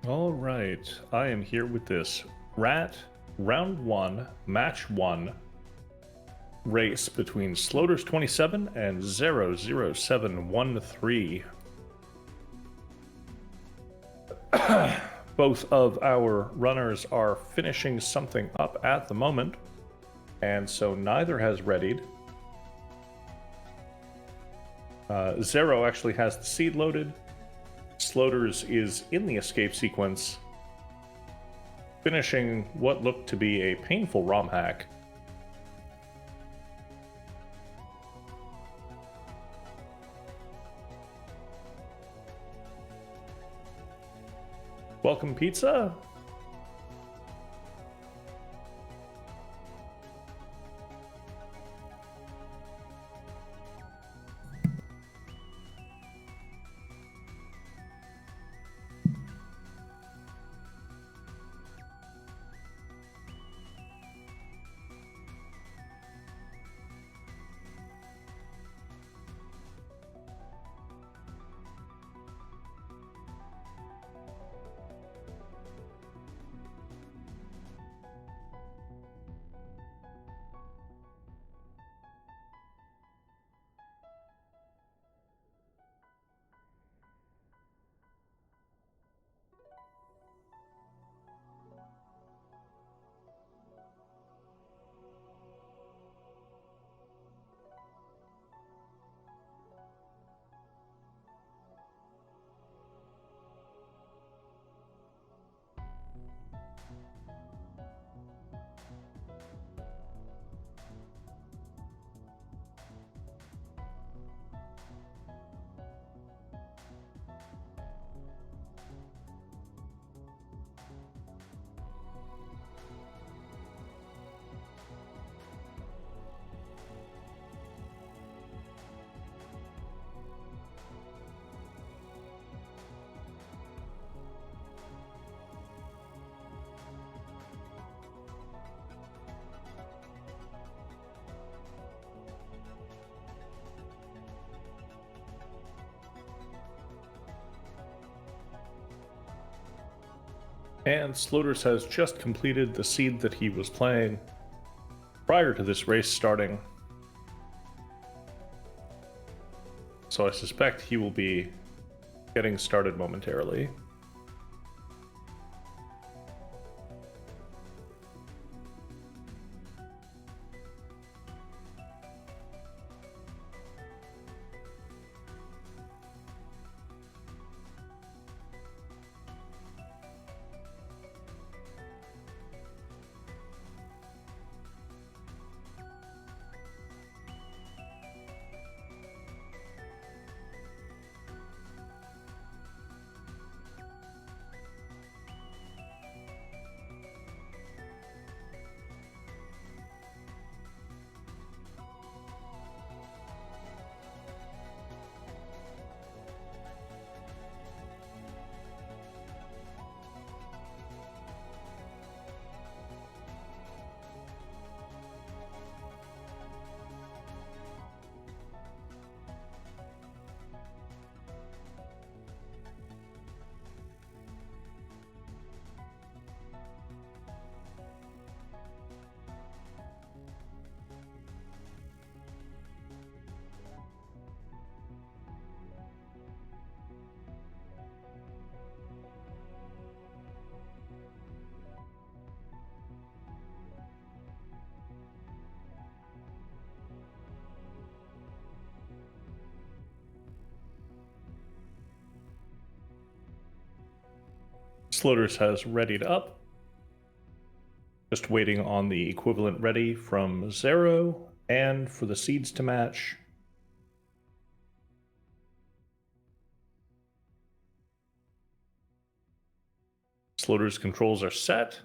All right, I am here with this rat round one, match one race between sloaters27 and Zerro0713. Both of our runners are finishing something up at the moment, and so neither has readied. Zero actually has the seed loaded. Sloaters is in the escape sequence, finishing what looked to be a painful ROM hack. Welcome, pizza. And Sloaters has just completed the seed that he was playing prior to this race starting. So I suspect he will be getting started momentarily. Sloaters has readied up. Just waiting on the equivalent ready from Zero and for the seeds to match. Sloaters controls are set.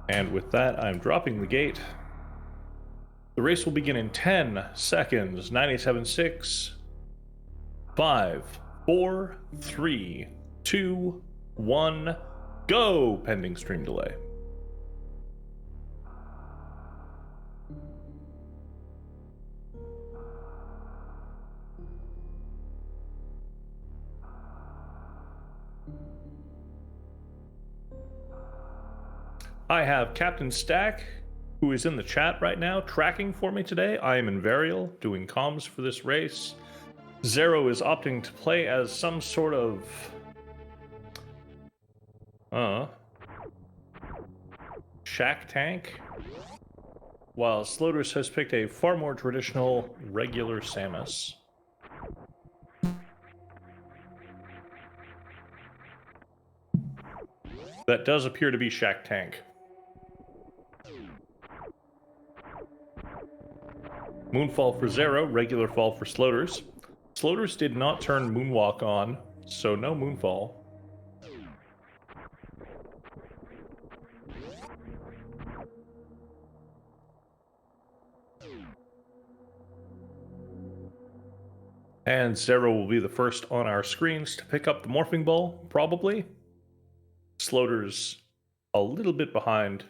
And with that, I'm dropping the gate. The race will begin in 10 seconds. 97.6. 5, 4, 3, 2, 1, go! Pending stream delay. I have Captain Stack, who is in the chat right now, tracking for me today. I am in Varial, doing comms for this race. Zero is opting to play as some sort of... shack tank, while Sloaters has picked a far more traditional, regular Samus. That does appear to be shack tank. Moonfall for Zero, regular fall for Sloaters. Sloaters did not turn Moonwalk on, so no Moonfall. And Zero will be the first on our screens to pick up the Morphing Ball, probably. Sloaters a little bit behind.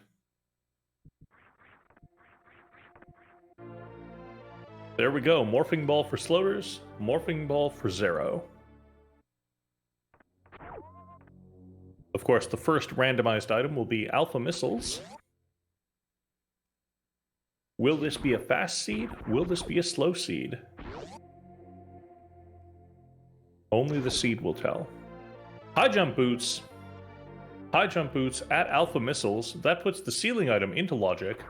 There we go. Morphing Ball for Sloaters, Morphing Ball for Zero. Of course, the first randomized item will be Alpha Missiles. Will this be a fast seed? Will this be a slow seed? Only the seed will tell. High jump boots. High jump boots at Alpha Missiles. That puts the ceiling item into logic.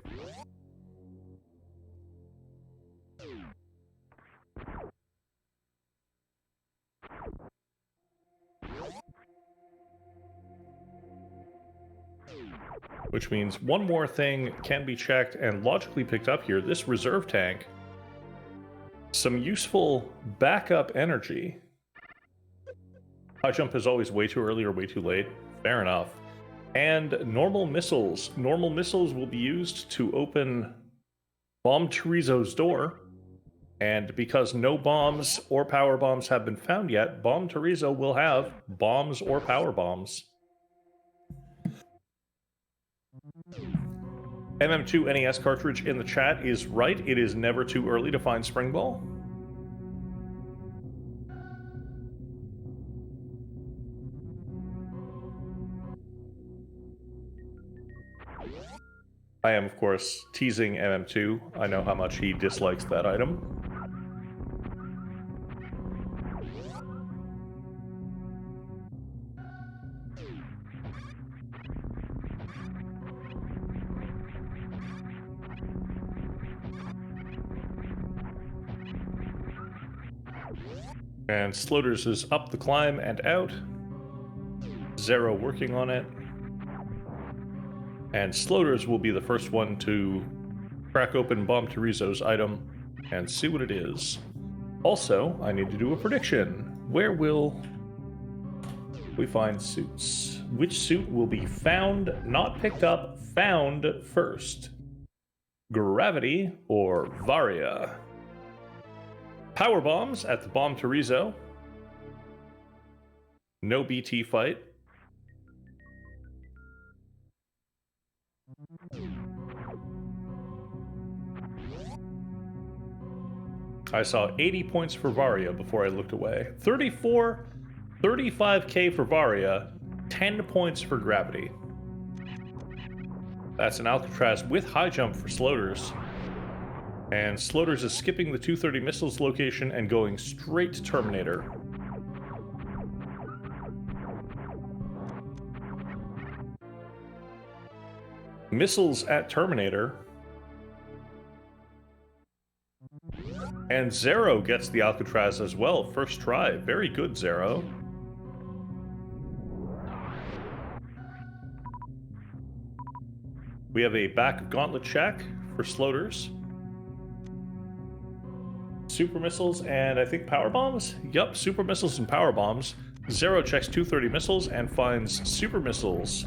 Which means one more thing can be checked and logically picked up here. This reserve tank. Some useful backup energy. High jump is always way too early or way too late. Fair enough. And normal missiles. Normal missiles will be used to open Bomb Chorizo's door. And because no bombs or power bombs have been found yet, Bomb Chorizo will have bombs or power bombs. MM2 NES cartridge in the chat is right. It is never too early to find Spring Ball. I am, of course, teasing MM2. I know how much he dislikes that item. And Sloaters is up the climb and out. Zero working on it. And Sloaters will be the first one to crack open Bomb Chorizo's item and see what it is. Also, I need to do a prediction. Where will we find suits? Which suit will be found, not picked up, found first? Gravity or Varia? Power bombs at the Bomb Chorizo. No BT fight. I saw 80 points for Varia before I looked away. 35k for Varia, 10 points for Gravity. That's an Alcatraz with high jump for Sloaters. And Sloaters is skipping the 230 missiles location and going straight to Terminator. Missiles at Terminator. And Zero gets the Alcatraz as well. First try. Very good, Zero. We have a back gauntlet check for Sloaters. Super missiles and I think power bombs? Yup, super missiles and power bombs. Zero checks 230 missiles and finds super missiles.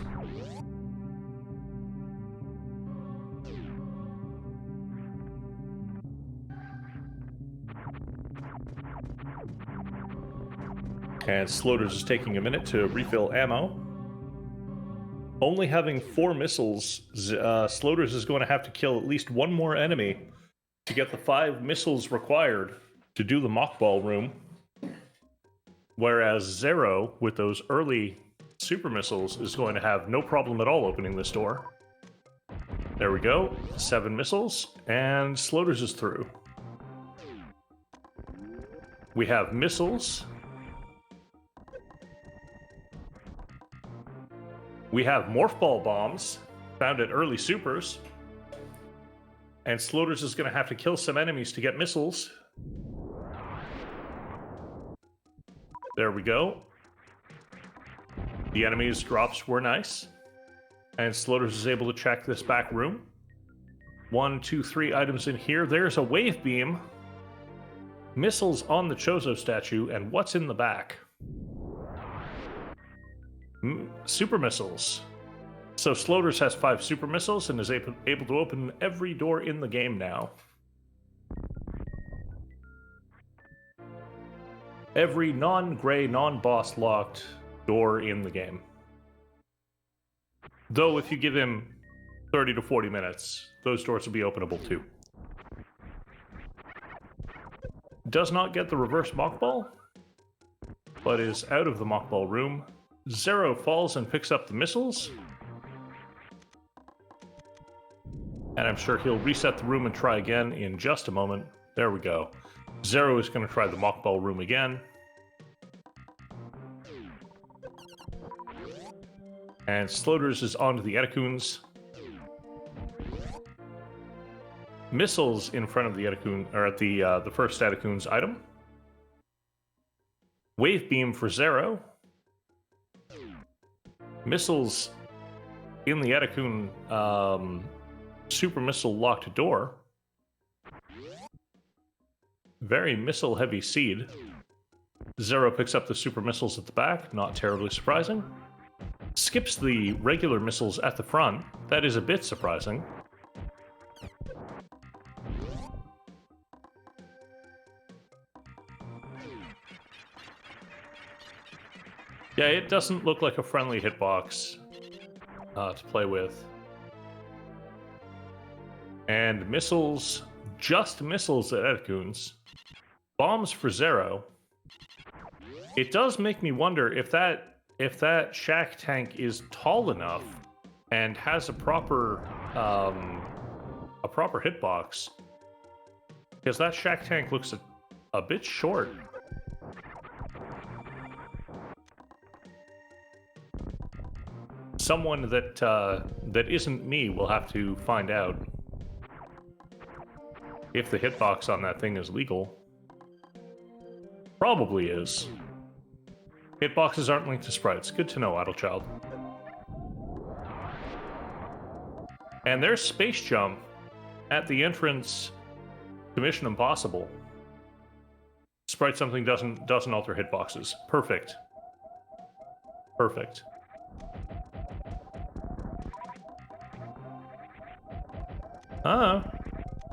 And Sloaters is taking a minute to refill ammo. Only having 4 missiles, Sloaters is going to have to kill at least one more enemy to get the 5 missiles required to do the mockball room. Whereas Zerro, with those early super missiles, is going to have no problem at all opening this door. There we go. 7 missiles, and Sloaters is through. We have missiles. We have morph ball bombs found at early supers. And Sloaters is going to have to kill some enemies to get missiles. There we go. The enemies' drops were nice. And Sloaters is able to check this back room. 1, 2, 3 items in here. There's a wave beam. Missiles on the Chozo statue, and what's in the back? Super missiles. So Sloaters has 5 super missiles and is able to open every door in the game now. Every non-gray, non-boss locked door in the game. Though if you give him 30 to 40 minutes, those doors will be openable too. Does not get the reverse mockball, but is out of the mockball room. Zerro falls and picks up the missiles. And I'm sure he'll reset the room and try again in just a moment. There we go. Zerro is going to try the mockball room again. And Sloaters is onto the Etecoons. Missiles in front of the Etecoon, or at the first Etecoon's item. Wave beam for Zerro. Missiles in the Etecoon super missile locked door. Very missile heavy seed. Zerro picks up the super missiles at the back, not terribly surprising. Skips the regular missiles at the front. That is a bit surprising. Yeah, it doesn't look like a friendly hitbox to play with. And missiles, just missiles at Etecoons. Bombs for Zerro. It does make me wonder if that shack tank is tall enough and has a proper hitbox, because that shack tank looks a bit short. Someone that isn't me will have to find out if the hitbox on that thing is legal. Probably is. Hitboxes aren't linked to sprites. Good to know, Idlechild. And there's Space Jump at the entrance to Mission Impossible. Sprite something doesn't alter hitboxes. Perfect. Perfect.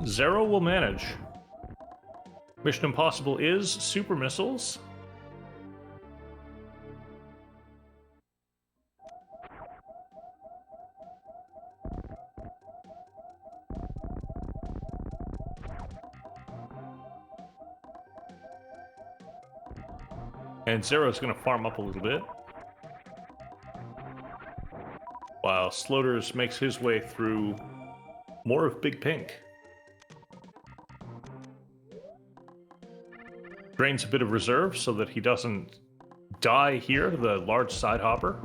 Zerro will manage. Mission Impossible is super missiles. And Zerro's going to farm up a little bit, while Sloaters makes his way through more of Big Pink. Drains a bit of reserve so that he doesn't die here to the large side hopper,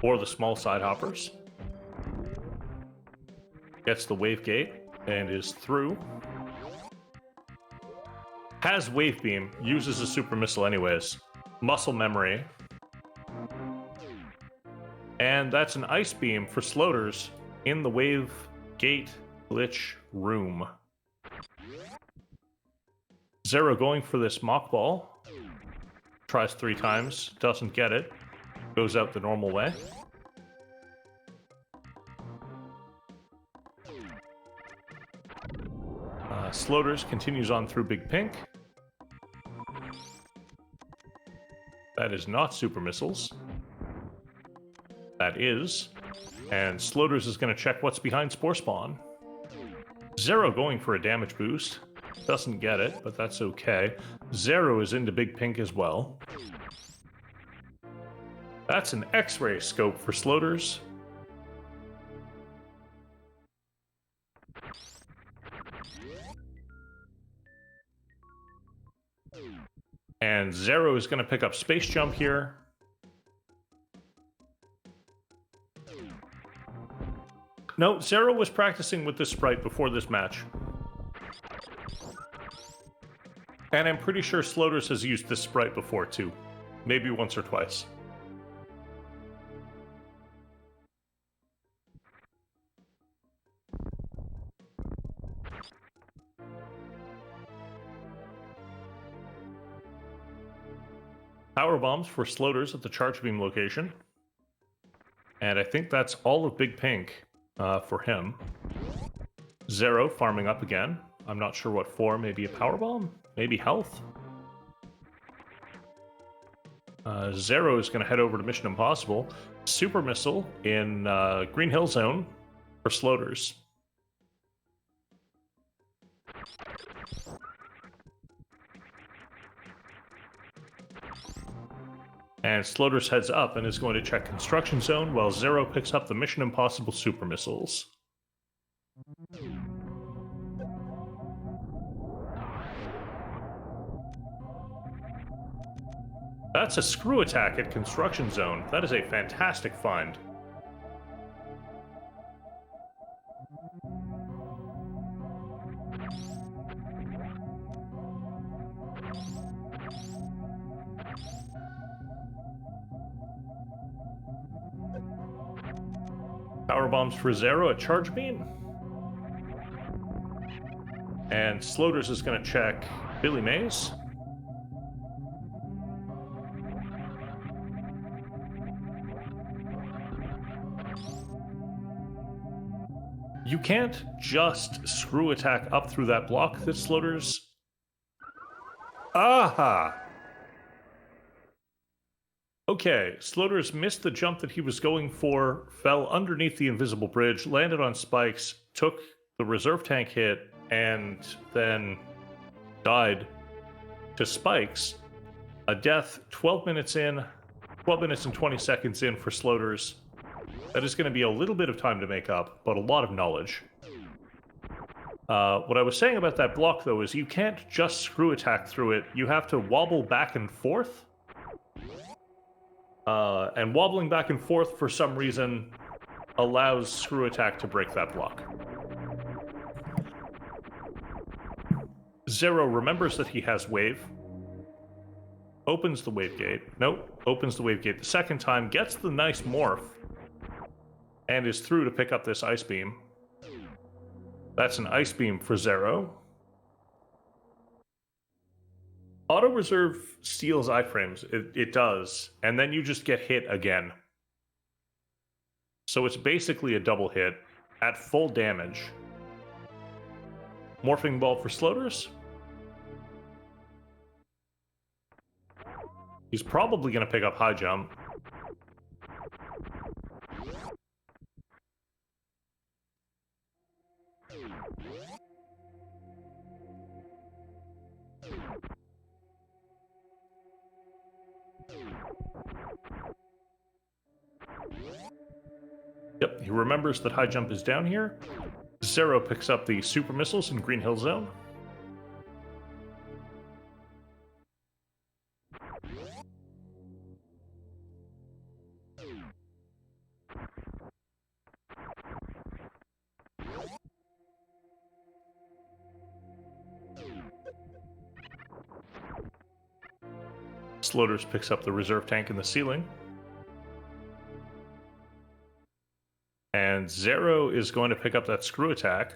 or the small side hoppers. Gets the wave gate and is through. Has wave beam, uses a super missile anyways. Muscle memory. And that's an ice beam for Sloaters in the wave gate glitch room. Zerro going for this mock ball. Tries 3 times, doesn't get it. Goes out the normal way. Sloaters continues on through Big Pink. That is not super missiles. That is. And Sloaters is going to check what's behind Spore Spawn. Zerro going for a damage boost. Doesn't get it, but that's okay. Zerro is into Big Pink as well. That's an X-ray scope for Sloaters. And Zerro is going to pick up Space Jump here. No, Zerro was practicing with this sprite before this match. And I'm pretty sure Sloaters has used this sprite before too. Maybe once or twice. Power bombs for Sloaters at the charge beam location. And I think that's all of Big Pink for him. Zerro farming up again. I'm not sure what for. Maybe a power bomb? Maybe health? Zerro is going to head over to Mission Impossible. Super Missile in Green Hill Zone for Sloaters. And Sloaters heads up and is going to check Construction Zone while Zerro picks up the Mission Impossible Super Missiles. That's a screw attack at Construction Zone. That is a fantastic find. Power bombs for Zerro at Charge Beam. And Sloaters is going to check Billy Mays. You can't just screw attack up through that block that Sloaters... Aha! Okay, Sloaters missed the jump that he was going for, fell underneath the invisible bridge, landed on spikes, took the reserve tank hit, and then died to spikes. A death 12 minutes in, 12 minutes and 20 seconds in for Sloaters. That is going to be a little bit of time to make up, but a lot of knowledge. What I was saying about that block, though, is you can't just screw attack through it. You have to wobble back and forth. And wobbling back and forth, for some reason, allows screw attack to break that block. Zerro remembers that he has wave. Opens the wave gate. Nope. Opens the wave gate the second time, gets the nice morph, and is through to pick up this ice beam. That's an ice beam for Zerro. Auto reserve steals iframes. It does. And then you just get hit again. So it's basically a double hit at full damage. Morphing ball for Sloaters. He's probably going to pick up high jump. Yep, he remembers that high jump is down here. Zerro picks up the super missiles in Green Hill Zone. Sloaters picks up the reserve tank in the ceiling. And Zerro is going to pick up that screw attack.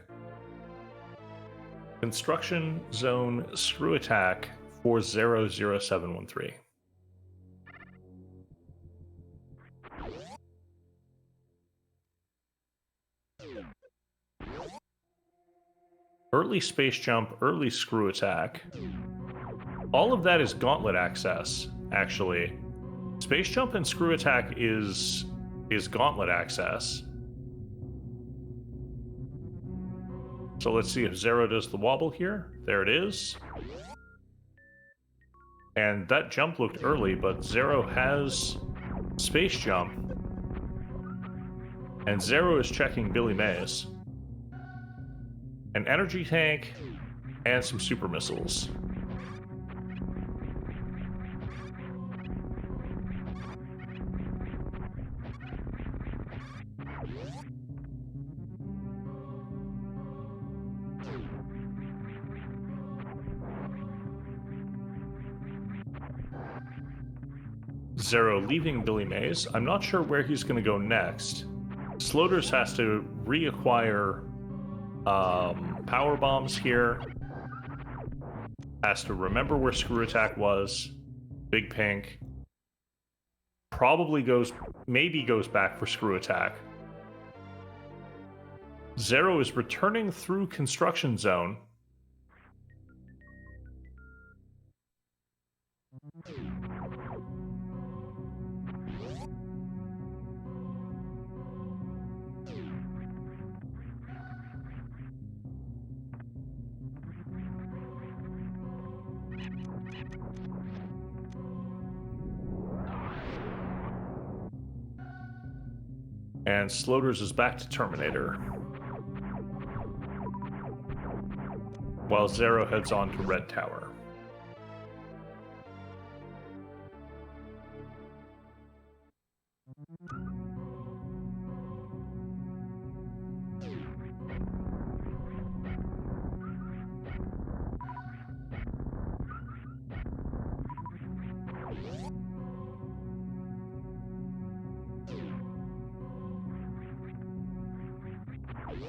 Construction Zone screw attack for Zerro0713. Early space jump, early screw attack. All of that is gauntlet access, actually. Space Jump and Screw Attack is gauntlet access. So let's see if Zerro does the wobble here. There it is. And that jump looked early, but Zerro has Space Jump. And Zerro is checking Billy Mays. An energy tank and some super missiles. Zerro leaving Billy Mays. I'm not sure where he's going to go next. Sloaters has to reacquire power bombs here. Has to remember where Screw Attack was. Big Pink. Maybe goes back for Screw Attack. Zerro is returning through Construction Zone. And Sloaters is back to Terminator. While Zerro heads on to Red Tower.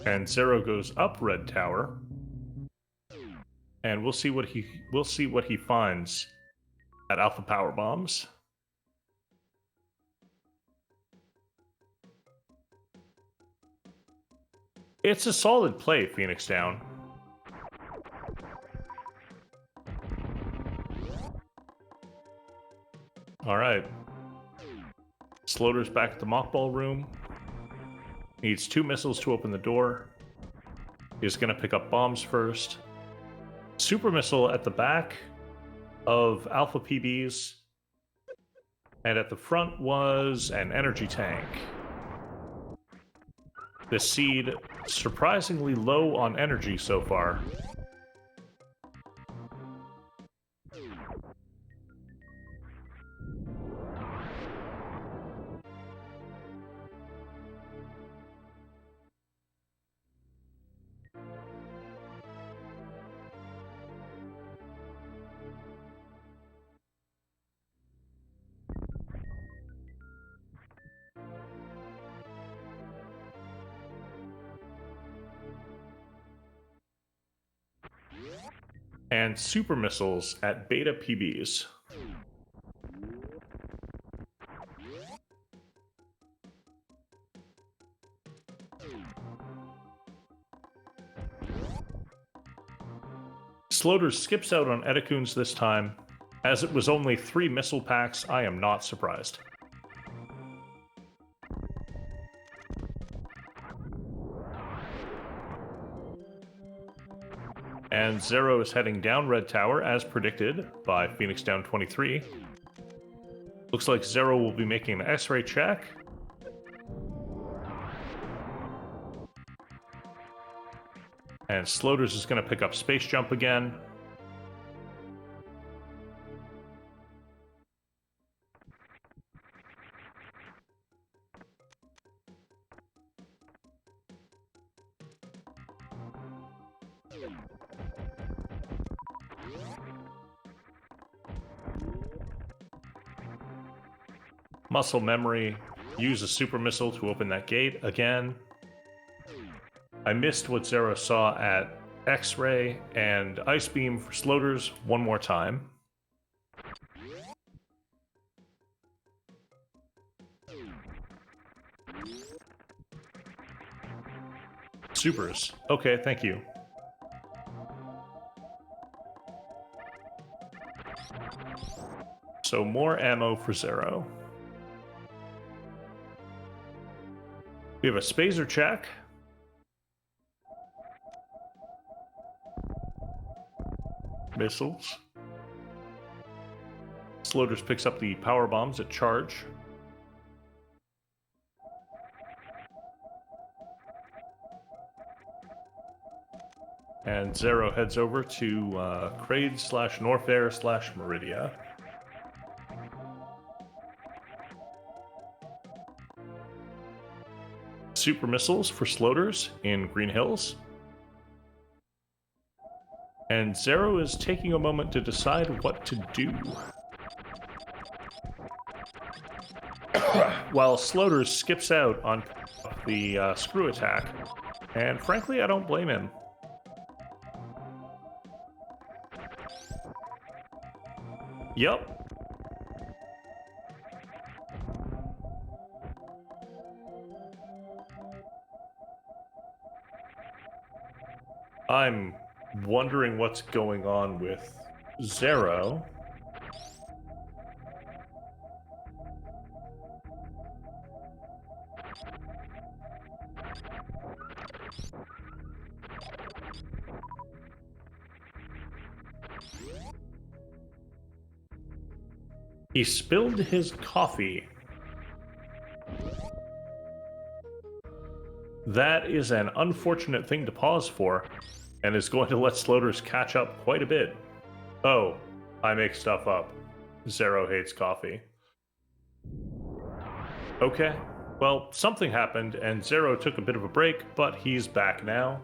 And Zerro goes up Red Tower, and we'll see what he finds at Alpha Power Bombs. It's a solid play, Phoenix Down. All right. Sloater's back at the mockball room. Needs 2 missiles to open the door. He's going to pick up bombs first. Super missile at the back of Alpha PBs. And at the front was an energy tank. The Seed surprisingly low on energy so far. And super missiles at beta PBs. Sloaters skips out on Edecoons this time. As it was only 3 missile packs, I am not surprised. And Zerro is heading down Red Tower, as predicted by Phoenix Down 23. Looks like Zerro will be making an X-ray check. And Sloaters is going to pick up Space Jump again. Muscle memory, use a super missile to open that gate again. I missed what Zerro saw at X-ray and Ice Beam for Sloaters one more time. Supers. Okay, thank you. So more ammo for Zerro. We have a Spazer check. Missiles. Sloaters picks up the power bombs at charge. And Zerro heads over to Crade/Norfair/Meridia. Super missiles for Sloaters in Green Hills. And Zerro is taking a moment to decide what to do. While Sloaters skips out on the screw attack. And frankly, I don't blame him. Yup. I'm wondering what's going on with Zerro. He spilled his coffee. That is an unfortunate thing to pause for, and is going to let Sloaters catch up quite a bit. Oh, I make stuff up. Zerro hates coffee. Okay, well, something happened, and Zerro took a bit of a break, but he's back now.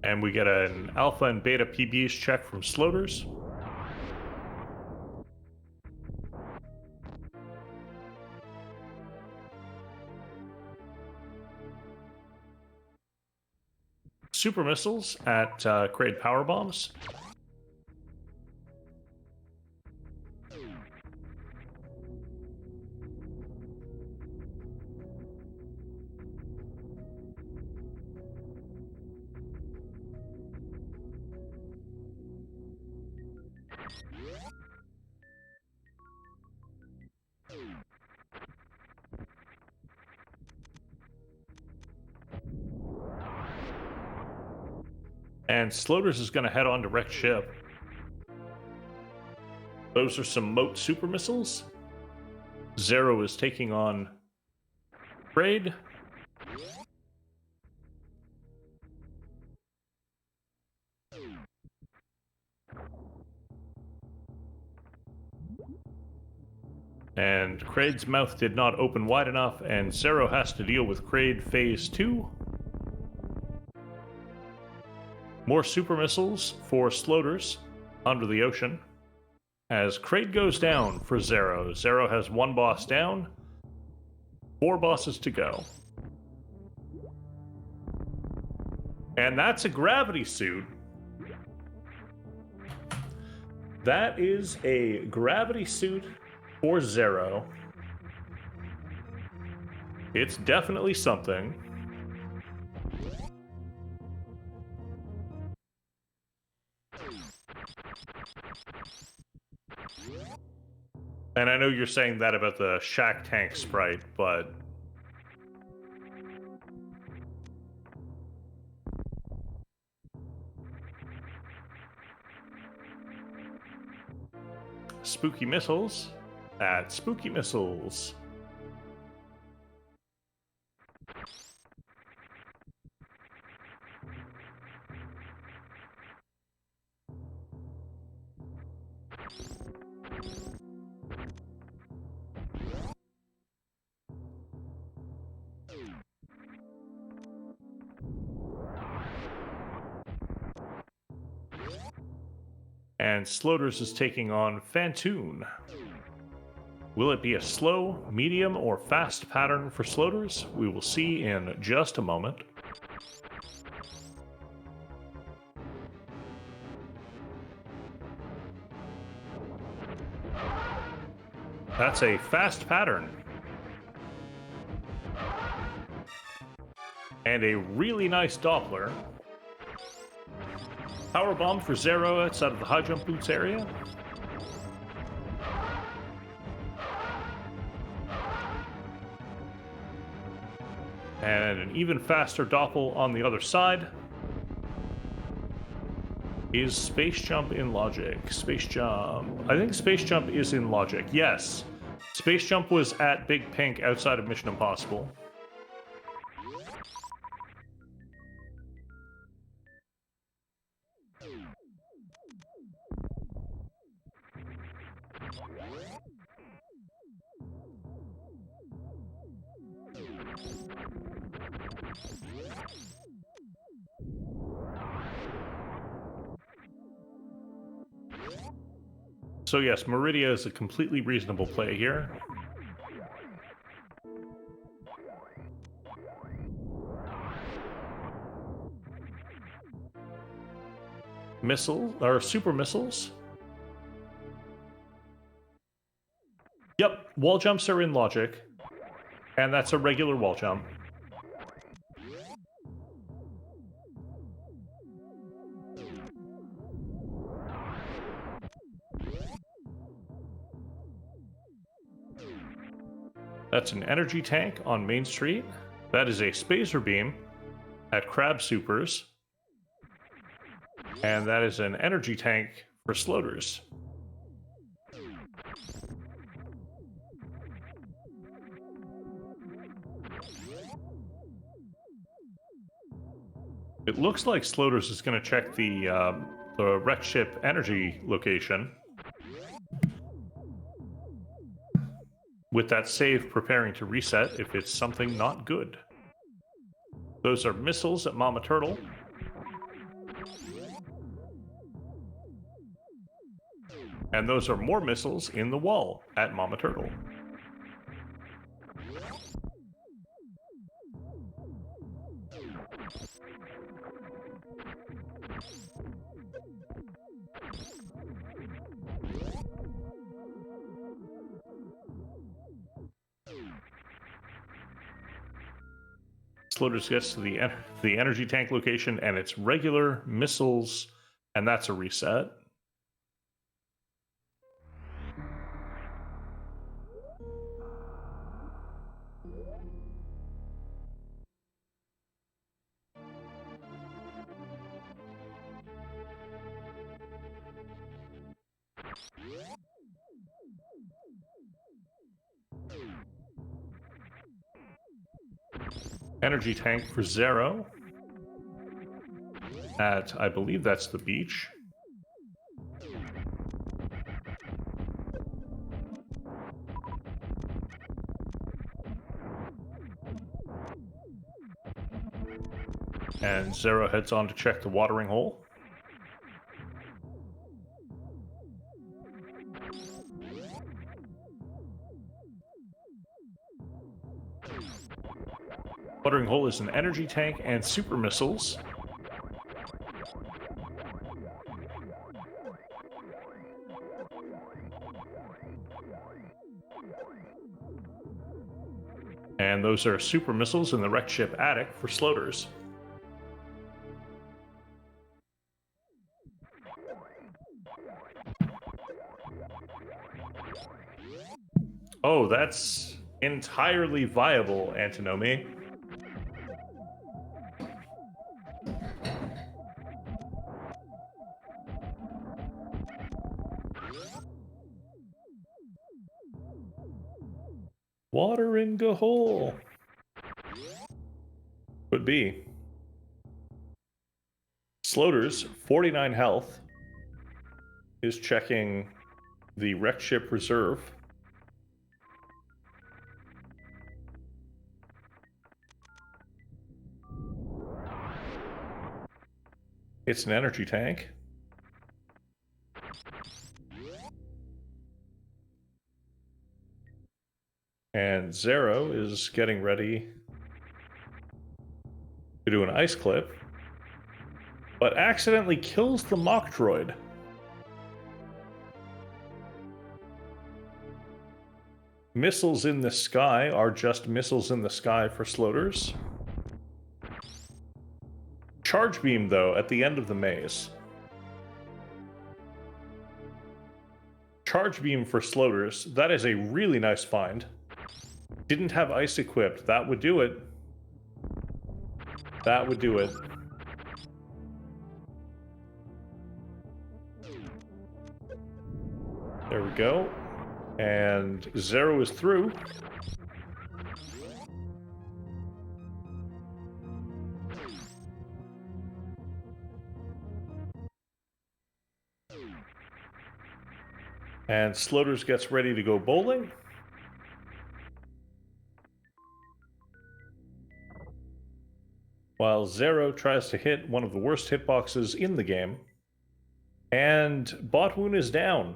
And we get an alpha and beta PBs check from Sloaters. Super missiles at Crade power bombs. And Sloaters is going to head on to wreck ship. Those are some Moat super missiles. Zerro is taking on Crade. And Crade's mouth did not open wide enough, and Zerro has to deal with Crade Phase 2. More super missiles for Sloaters under the ocean. As Crade goes down for Zerro. Zerro has one boss down. 4 bosses to go. And that's a gravity suit. That is a gravity suit for Zerro. It's definitely something. And I know you're saying that about the Shack Tank sprite, but Spooky Missiles at Spooky Missiles. And Sloaters is taking on Fantoon. Will it be a slow, medium, or fast pattern for Sloaters? We will see in just a moment. That's a fast pattern. And a really nice Doppler. Power bomb for Zero outside of the high jump boots area. And an even faster Doppel on the other side. Is Space Jump in Logic? Space Jump. I think Space Jump is in Logic. Yes. Space Jump was at Big Pink outside of Mission Impossible. So yes, Meridia is a completely reasonable play here. Missile, or super missiles. Yep, wall jumps are in Logic. And that's a regular wall jump. That's an energy tank on Main Street. That is a Spacer Beam at Crab Supers. And that is an energy tank for Sloaters. It looks like Sloaters is going to check the wreck ship energy location. With that save preparing to reset if it's something not good. Those are missiles at Mama Turtle. And those are more missiles in the wall at Mama Turtle. Sloaters gets to the energy tank location, and it's regular missiles, and that's a reset. Energy tank for Zero at, I believe that's the beach. And Zero heads on to check the watering hole. Watering hole is an energy tank and super missiles. And those are super missiles in the wrecked ship attic for Sloaters. Oh, that's entirely viable, Antinomy. Water in the hole. Could be. Sloaters, 49 health, is checking the wrecked ship reserve. It's an energy tank. And Zero is getting ready to do an ice clip, but accidentally kills the mock droid. Missiles in the sky are just missiles in the sky for sloaters. Charge beam, though, at the end of the maze. Charge beam for sloaters. That is a really nice find. Didn't have ice equipped. That would do it. That would do it. There we go. And Zerro is through. And Sloaters gets ready to go bowling. While Zerro tries to hit one of the worst hitboxes in the game. And Botwoon is down.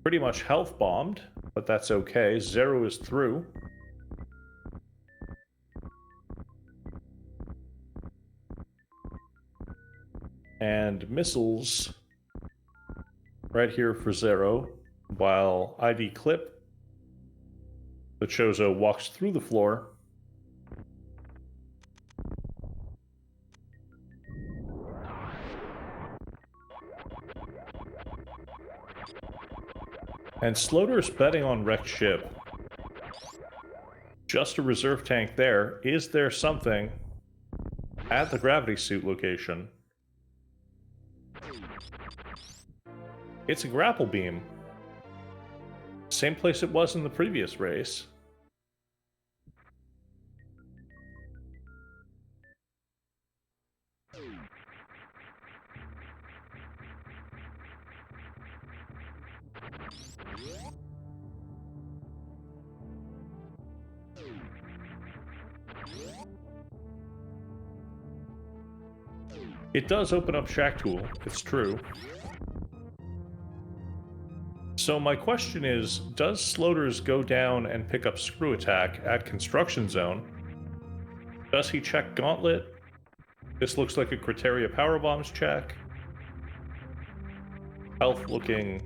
Pretty much health bombed, but that's okay. Zerro is through. And missiles right here for Zerro, while ID clip, the Chozo walks through the floor. And Sloater's betting on wrecked ship. Just a reserve tank there. Is there something at the gravity suit location? It's a grapple beam. Same place it was in the previous race. It does open up Shack Tool, it's true. So my question is, does Sloaters go down and pick up Screw Attack at Construction Zone? Does he check Gauntlet? This looks like a Criteria Power Bombs check. Health looking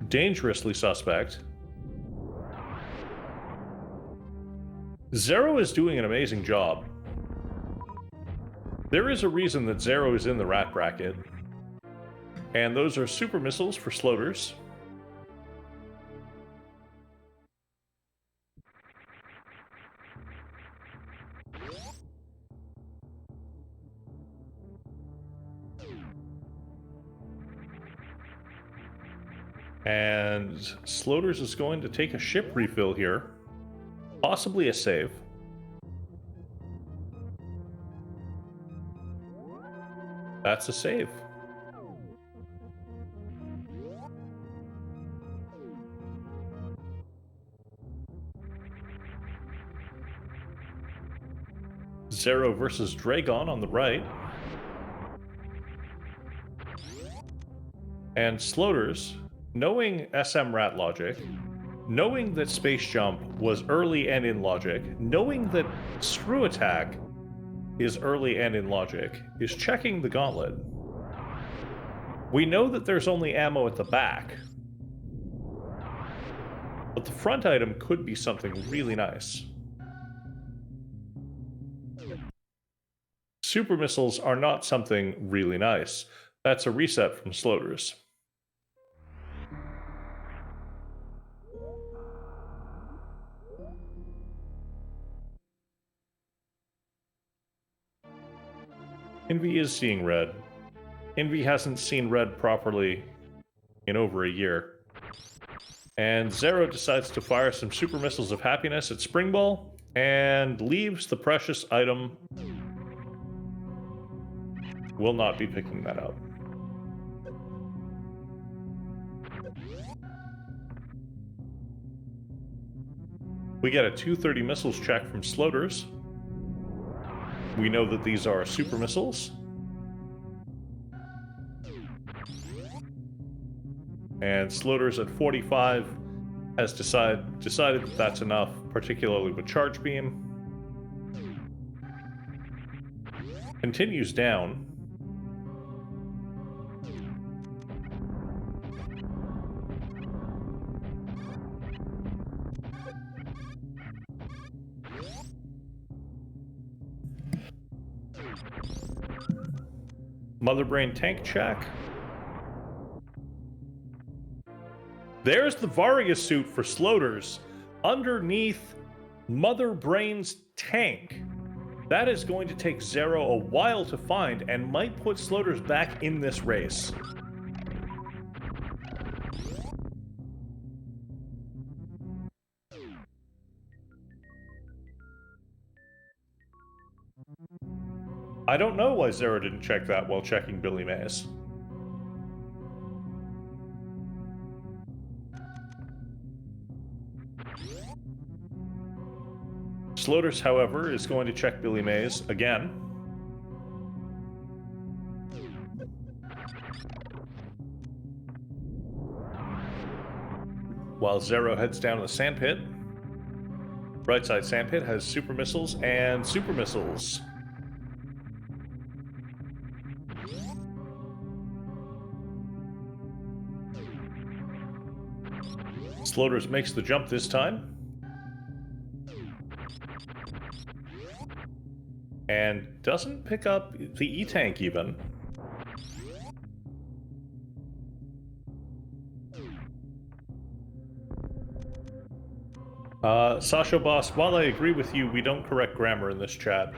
dangerously suspect. Zerro is doing an amazing job. There is a reason that Zerro is in the rat bracket. And those are super missiles for Sloaters. And Sloaters is going to take a ship refill here. Possibly a save. That's a save. Zerro versus Dragon on the right. And Sloaters, knowing SMRAT logic, knowing that Space Jump was early and in logic, knowing that Screw Attack is early and in logic, is checking the gauntlet. We know that there's only ammo at the back, but the front item could be something really nice. Super missiles are not something really nice. That's a reset from Sloaters. Envy is seeing red. Envy hasn't seen red properly in over a year. And Zerro decides to fire some super missiles of happiness at Spring Ball and leaves the precious item. Will not be picking that up. We get a 230 missiles check from Sloaters. We know that these are super missiles. And Sloaters at 45 has decided that that's enough, particularly with Charge Beam. Continues down. Mother Brain tank check. There's the Varia suit for Sloaters underneath Mother Brain's tank. That is going to take Zerro a while to find and might put Sloaters back in this race. I don't know why Zerro didn't check that while checking Billy Mays. Sloaters, however, is going to check Billy Mays again. While Zerro heads down to the sandpit. Right side sandpit has super missiles and super missiles. Sloaters makes the jump this time. And doesn't pick up the E-Tank even. Sasha Boss, while I agree with you, we don't correct grammar in this chat.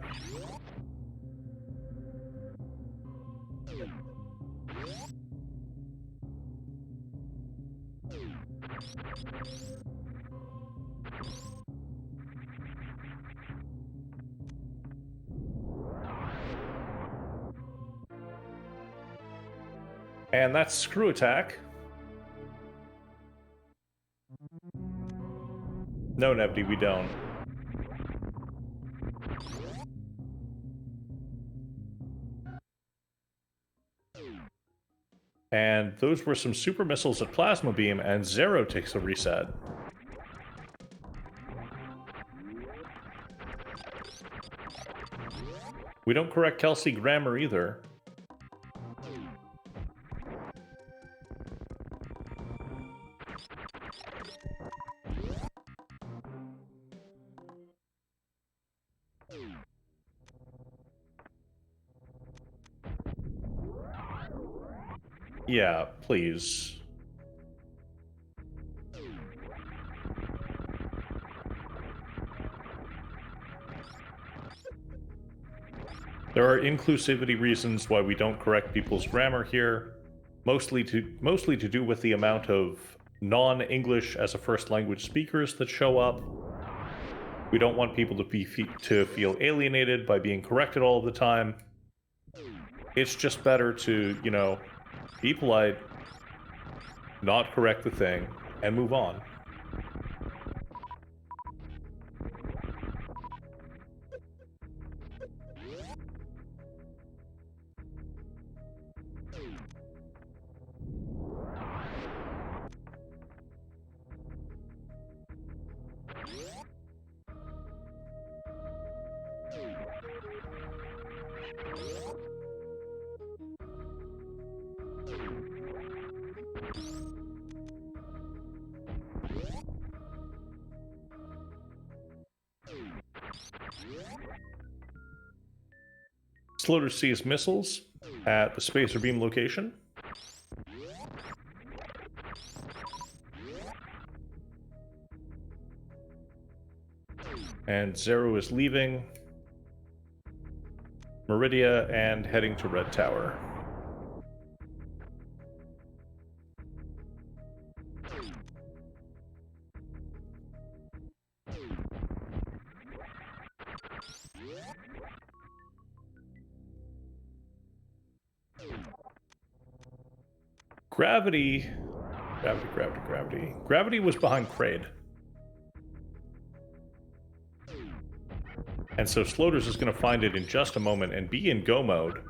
And that's screw attack. No, Nebdi, we don't. And those were some super missiles at Plasma Beam, and Zerro takes a reset. We don't correct Kelsey grammar either. Yeah, please. There are inclusivity reasons why we don't correct people's grammar here, mostly to do with the amount of non-English as a first language speakers that show up. We don't want people to feel alienated by being corrected all the time. It's just better to, you know, be polite, not correct the thing, and move on. Sloaters sees missiles at the spacer beam location. And Zerro is leaving Meridia and heading to Red Tower. Gravity was behind Kraid. And so Sloaters is going to find it in just a moment and be in go mode.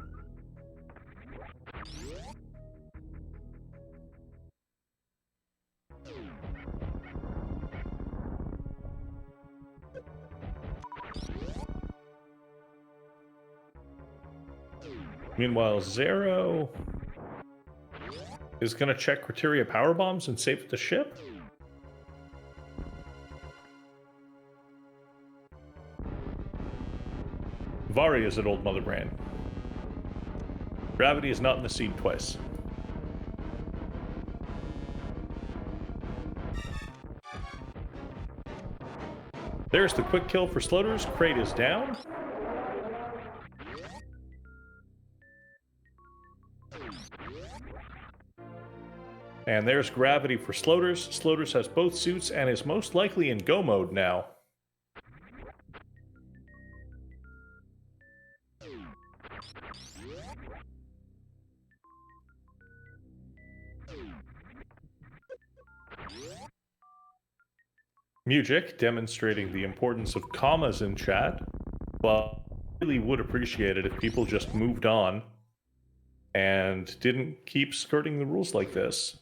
Meanwhile, Zerro is going to check criteria power bombs and save the ship. Vari is at Old Mother Brain. Gravity is not in the seed twice. There's the quick kill for Sloaters. Crate is down. And there's Gravity for Sloaters. Sloaters has both suits and is most likely in go mode now. Music, demonstrating the importance of commas in chat, but I really would appreciate it if people just moved on and didn't keep skirting the rules like this.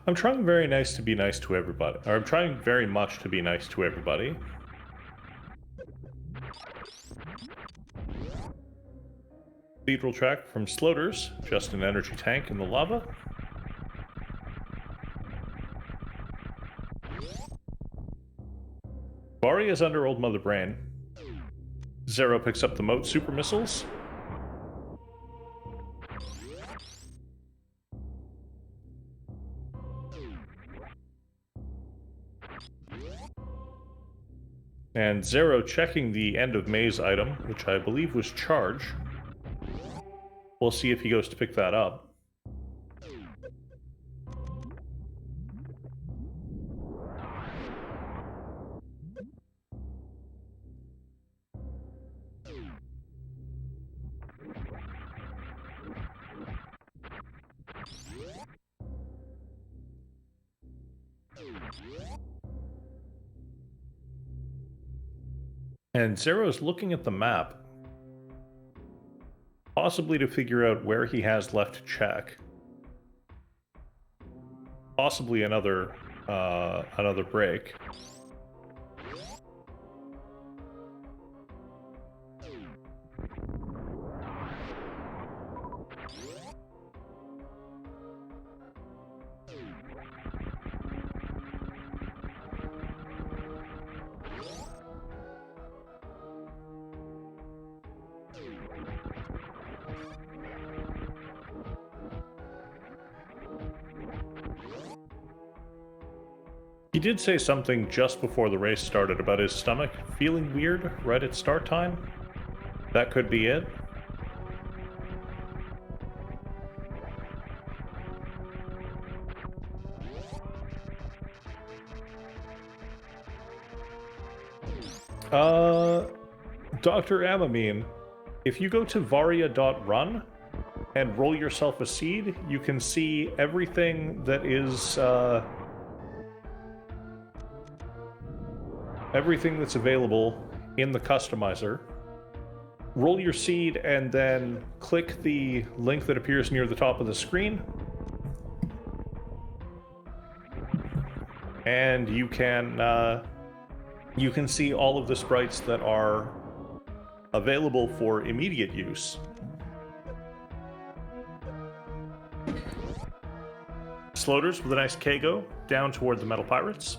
I'm trying very nice to be nice to everybody. Or I'm trying very much to be nice to everybody. Cathedral track from Sloaters, just an energy tank in the lava. Bari is under Old Mother Brain. Zerro picks up the moat super missiles. And Zerro checking the end of maze item, which I believe was charge. We'll see if he goes to pick that up. And Zerro's looking at the map, possibly to figure out where he has left to check. Possibly another break. He did say something just before the race started about his stomach feeling weird right at start time. That could be it. Dr. Amamine, if you go to varia.run and roll yourself a seed, you can see everything that is, everything that's available in the customizer. Roll your seed and then click the link that appears near the top of the screen. And you can see all of the sprites that are available for immediate use. Sloaters with a nice Kago down toward the Metal Pirates.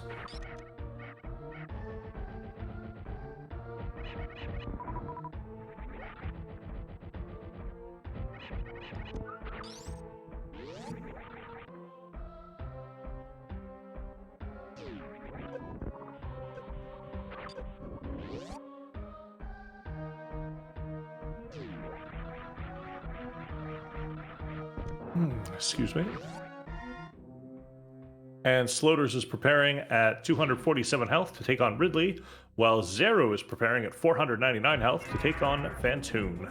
Excuse me. And Sloaters is preparing at 247 health to take on Ridley, while Zerro is preparing at 499 health to take on Phantoon.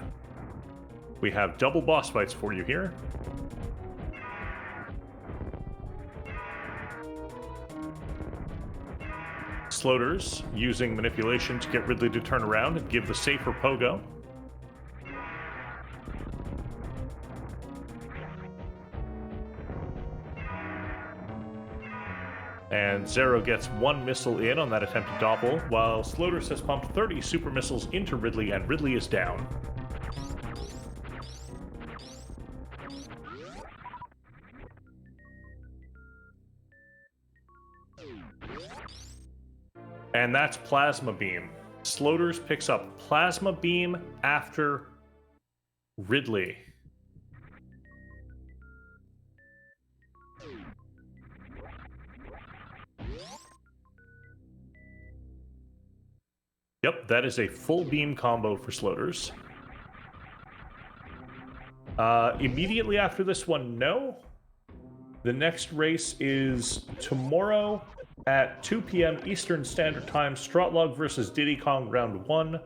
We have double boss fights for you here. Sloaters using manipulation to get Ridley to turn around and give the safer pogo. And Zerro gets one missile in on that attempted doppel, while Sloaters has pumped 30 super missiles into Ridley, and Ridley is down. And that's Plasma Beam. Sloaters picks up Plasma Beam after Ridley. Yep, that is a full beam combo for Sloaters. Immediately after this one, no. The next race is tomorrow at 2 p.m. Eastern Standard Time, Strotlog versus Diddy Kong Round 1,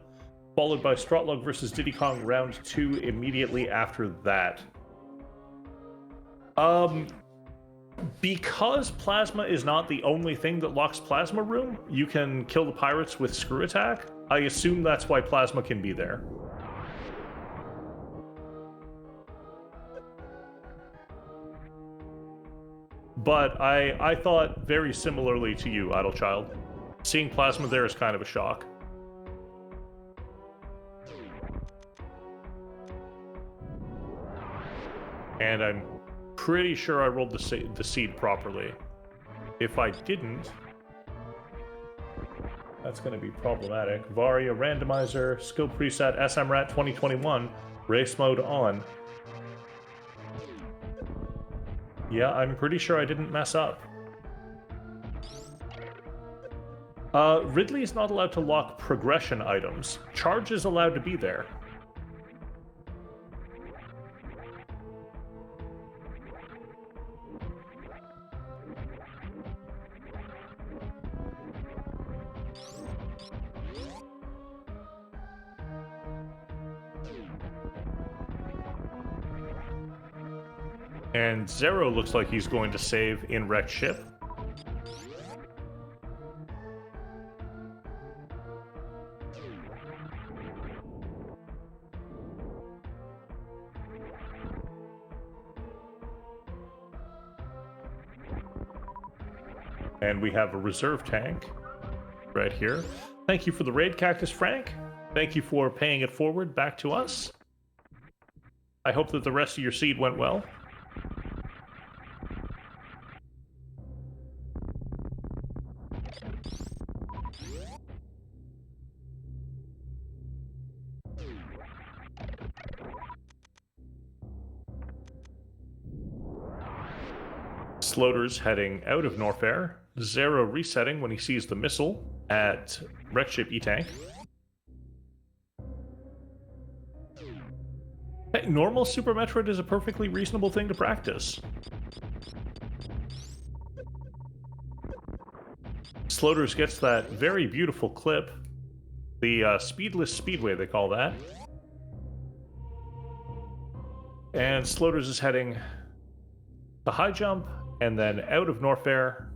followed by Strotlog versus Diddy Kong Round 2 immediately after that. Because Plasma is not the only thing that locks Plasma Room, you can kill the pirates with Screw Attack. I assume that's why Plasma can be there. But I thought very similarly to you, Idle Child. Seeing Plasma there is kind of a shock. And I'm pretty sure I rolled the seed properly. If I didn't, that's going to be problematic. Varia randomizer, skill preset, SMRAT 2021, race mode on. Yeah, I'm pretty sure I didn't mess up. Ridley is not allowed to lock progression items. Charge is allowed to be there. And Zerro looks like he's going to save in wrecked ship. And we have a reserve tank right here. Thank you for the raid, Cactus Frank. Thank you for paying it forward back to us. I hope that the rest of your seed went well. Sloaters heading out of Norfair. Zerro resetting when he sees the missile at wrecked ship E-Tank. Hey, normal Super Metroid is a perfectly reasonable thing to practice. Sloaters gets that very beautiful clip. The speedless speedway, they call that. And Sloaters is heading to high jump and then out of Norfair.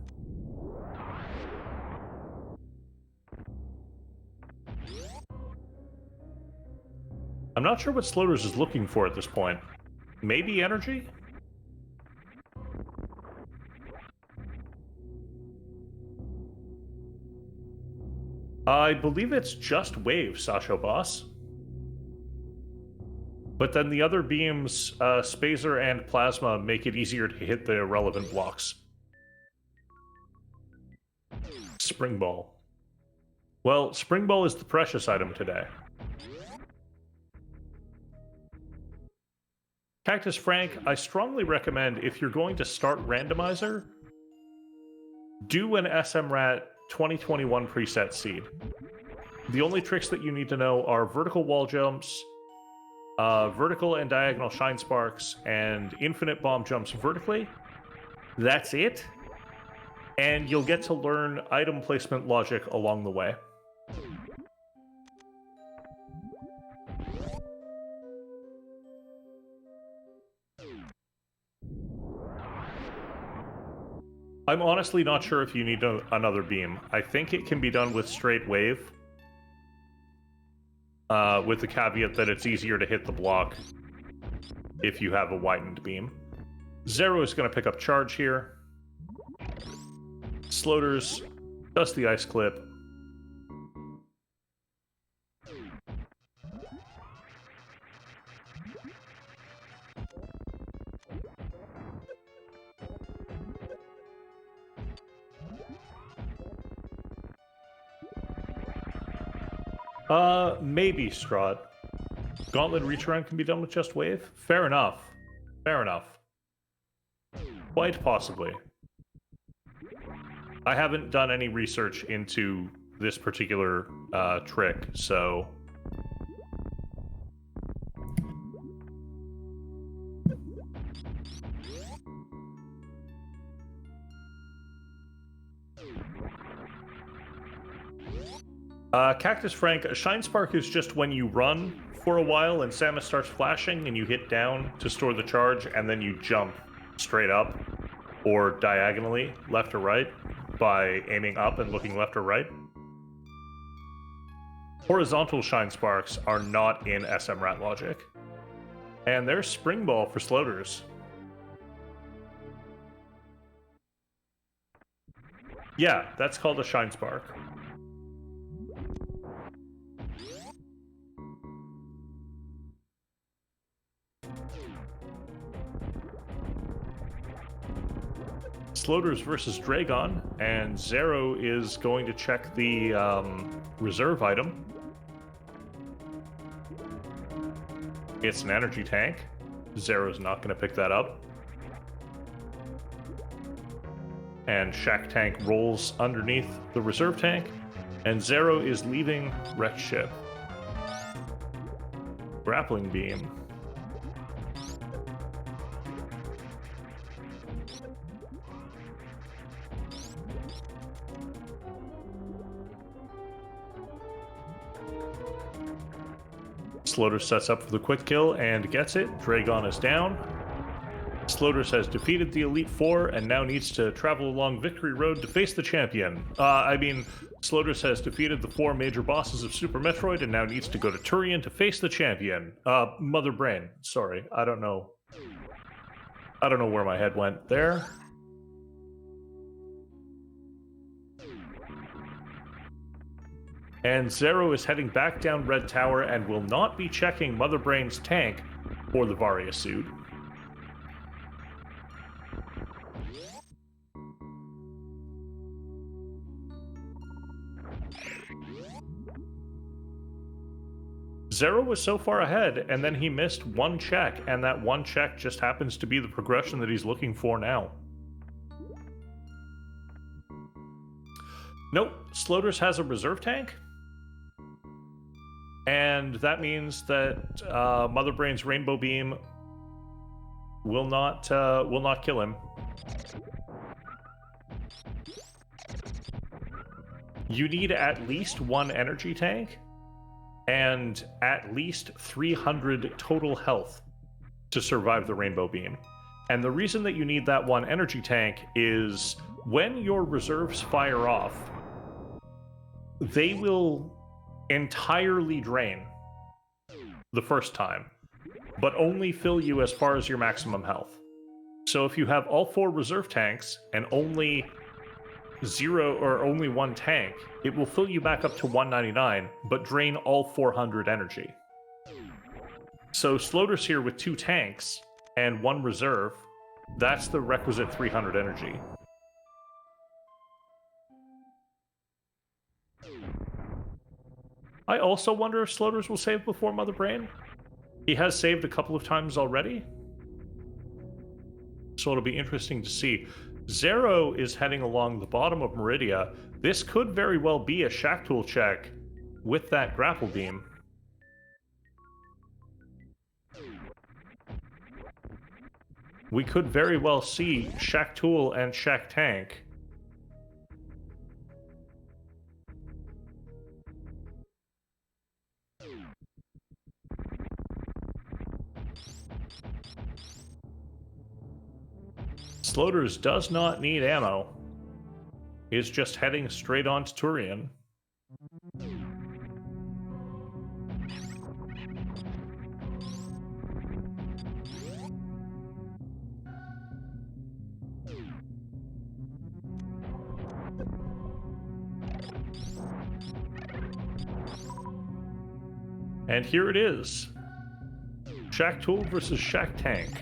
I'm not sure what Sloaters is looking for at this point. Maybe energy? I believe it's just wave, Sasho Boss. But then the other beams, Spazer and Plasma, make it easier to hit the relevant blocks. Spring Ball. Well, Spring Ball is the precious item today. Cactus Frank, I strongly recommend if you're going to start Randomizer, do an SMRAT 2021 preset seed. The only tricks that you need to know are vertical wall jumps, vertical and diagonal shine sparks, and infinite bomb jumps vertically. That's it. And you'll get to learn item placement logic along the way. I'm honestly not sure if you need another beam. I think it can be done with straight wave. With the caveat that it's easier to hit the block if you have a widened beam. Zerro is going to pick up charge here. Sloaters does the ice clip. Maybe SMRAT. Gauntlet reach around can be done with just wave? Fair enough. Fair enough. Quite possibly. I haven't done any research into this particular trick, so... Cactus Frank, a Shine Spark is just when you run for a while and Samus starts flashing and you hit down to store the charge and then you jump straight up or diagonally left or right by aiming up and looking left or right. Horizontal Shine Sparks are not in SMRAT logic. And there's Spring Ball for Sloaters. Yeah, that's called a Shine Spark. Sloaters versus Dragon, and Zerro is going to check the reserve item. It's an energy tank. Zerro's not going to pick that up. And Shack Tank rolls underneath the reserve tank, and Zerro is leaving Wrecked Ship. Grappling Beam. Sloaters sets up for the quick kill and gets it. Dragon is down. Sloaters has defeated the Elite Four and now needs to travel along Victory Road to face the champion. Sloaters has defeated the 4 major bosses of Super Metroid and now needs to go to Turian to face the champion. Mother Brain. Sorry, I don't know where my head went there. And Zerro is heading back down Red Tower and will not be checking Mother Brain's tank for the Varia suit. Zerro was so far ahead, and then he missed one check, and that one check just happens to be the progression that he's looking for now. Nope, Sloaters has a reserve tank. And that means that Mother Brain's Rainbow Beam will not kill him. You need at least 1 energy tank and at least 300 total health to survive the Rainbow Beam. And the reason that you need that 1 energy tank is when your reserves fire off, they will entirely drain the first time, but only fill you as far as your maximum health. So if you have all 4 reserve tanks and only 1 tank, it will fill you back up to 199, but drain all 400 energy. So Sloaters here with 2 tanks and 1 reserve, that's the requisite 300 energy. I also wonder if Sloaters will save before Mother Brain. He has saved a couple of times already, so it'll be interesting to see. Zerro is heading along the bottom of Meridia. This could very well be a Shack Tool check with that grapple beam. We could very well see Shack Tool and Shack Tank Sloaters does not need ammo. Is just heading straight on to Turian. And here it is. Shack Tool versus Shack Tank.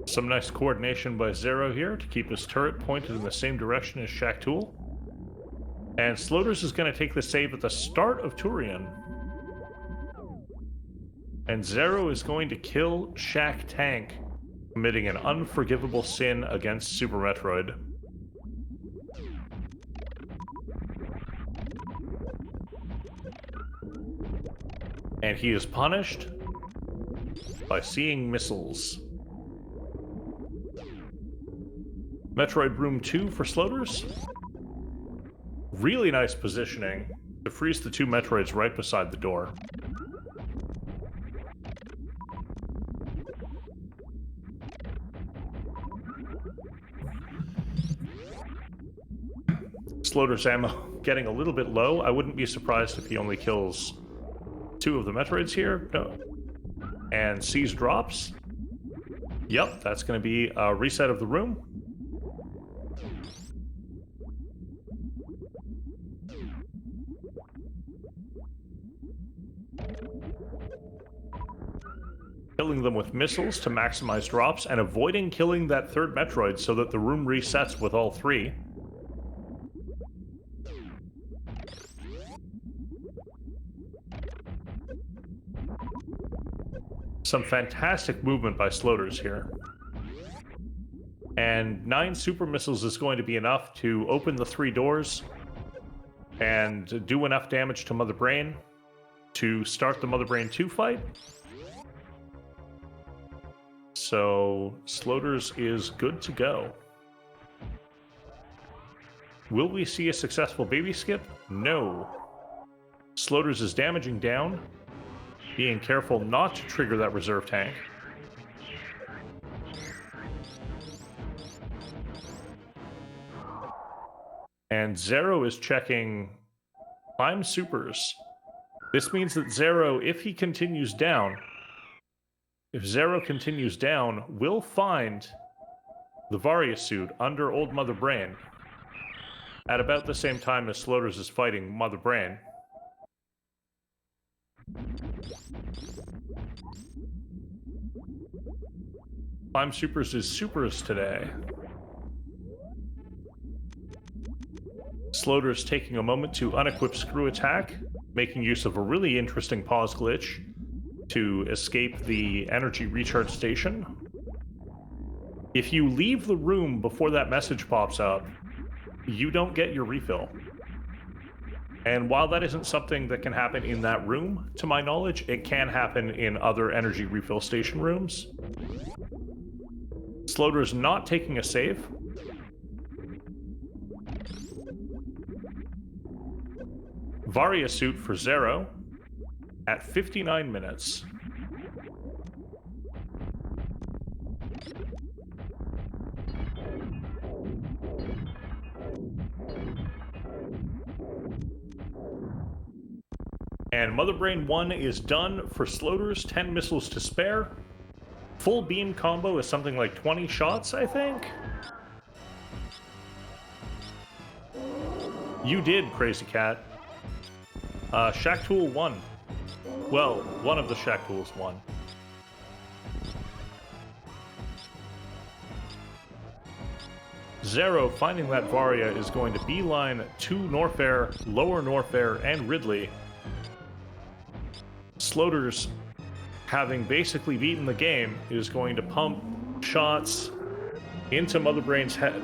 Some nice coordination by Zerro here to keep his turret pointed in the same direction as Shack Tool. And Sloaters is going to take the save at the start of Turian. And Zerro is going to kill Shack Tank, committing an unforgivable sin against Super Metroid. And he is punished by seeing missiles. Metroid Room 2 for Sloaters. Really nice positioning to freeze the two Metroids right beside the door. Sloaters ammo getting a little bit low. I wouldn't be surprised if he only kills two of the Metroids here. No. And sees drops. Yep, that's going to be a reset of the room. Killing them with missiles to maximize drops and avoiding killing that third Metroid so that the room resets with all three. Some fantastic movement by Sloaters here. And 9 super missiles is going to be enough to open the 3 doors and do enough damage to Mother Brain to start the Mother Brain 2 fight. So Sloaters is good to go. Will we see a successful baby skip? No. Sloaters is damaging down, being careful not to trigger that reserve tank. And Zerro is checking climb supers. This means that Zerro, if he continues down, will find the Varia suit under Old Mother Brain at about the same time as Sloaters is fighting Mother Brain. Climb Supers is Supers today. Sloaters taking a moment to unequip Screw Attack, making use of a really interesting pause glitch to escape the energy recharge station. If you leave the room before that message pops up, you don't get your refill. And while that isn't something that can happen in that room, to my knowledge, it can happen in other energy refill station rooms. Sloaters not taking a save. Varia suit for Zerro at 59 minutes. And Mother Brain 1 is done for Sloaters, 10 missiles to spare. Full beam combo is something like 20 shots, I think? You did, Crazy Cat. Shack Tool won. Well, one of the Shack Tools won. Zerro, finding that Varia, is going to beeline to Norfair, Lower Norfair, and Ridley. Sloaters, having basically beaten the game, is going to pump shots into Mother Brain's head.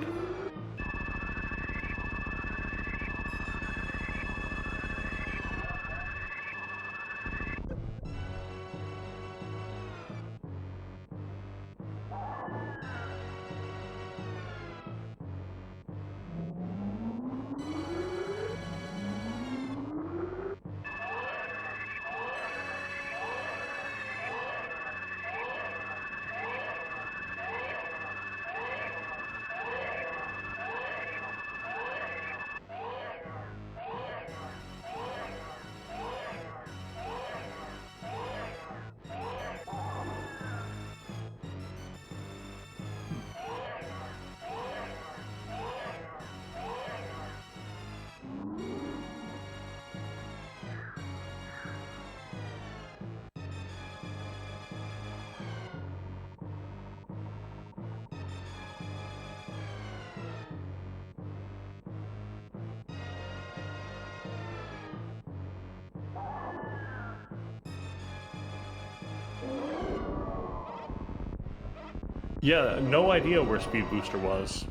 Yeah, no idea where Speed Booster was.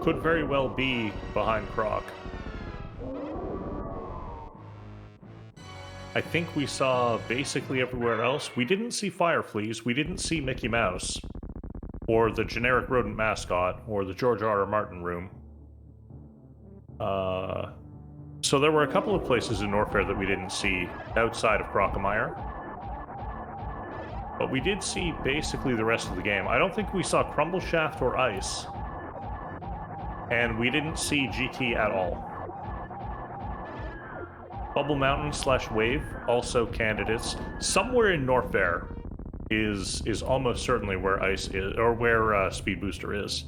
Could very well be behind Croc. I think we saw basically everywhere else. We didn't see Fireflies, we didn't see Mickey Mouse, or the generic rodent mascot, or the George R.R. Martin room. So there were a couple of places in Norfair that we didn't see outside of Crocomire. But we did see basically the rest of the game. I don't think we saw Crumble Shaft or Ice. And we didn't see GT at all. Bubble Mountain / Wave, also candidates. Somewhere in Norfair is almost certainly where Ice is, or where Speed Booster is.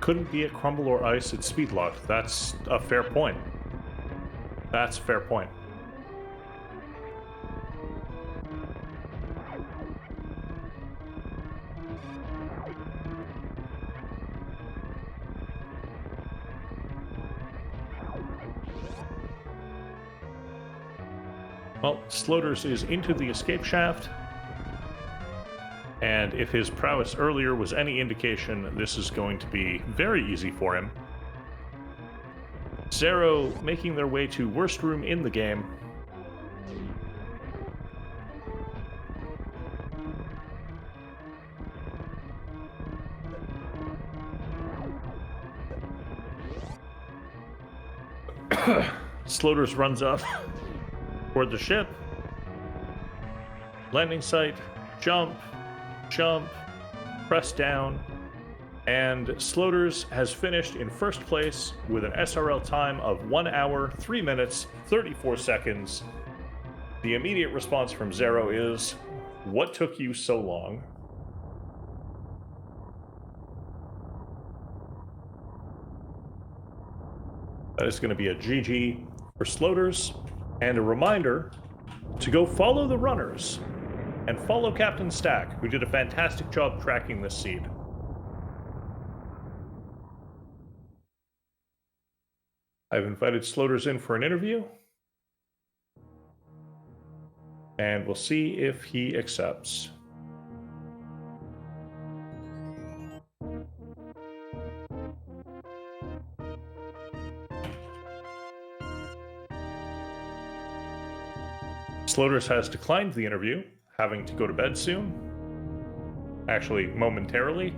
Couldn't be at Crumble or Ice at Speedlock. That's a fair point. That's a fair point. Well, Sloaters is into the escape shaft. And if his prowess earlier was any indication, this is going to be very easy for him. Zerro making their way to worst room in the game. Sloaters runs up toward the ship. Landing site, jump, press down, and Sloaters has finished in first place with an SRL time of 1 hour, 3 minutes, 34 seconds. The immediate response from Zerro is, "What took you so long?" That is going to be a GG for Sloaters, and a reminder to go follow the runners and follow Captain Stack, who did a fantastic job tracking this seed. I've invited Sloaters in for an interview, and we'll see if he accepts. Sloaters has declined the interview, having to go to bed soon. Actually, momentarily.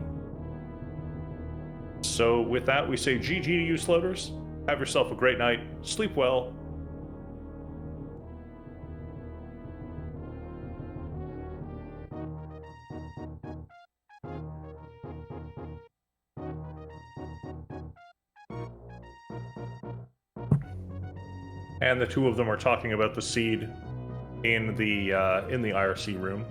So with that, we say GG to you, Sloaters. Have yourself a great night. Sleep well. And the two of them are talking about the seed in the IRC room.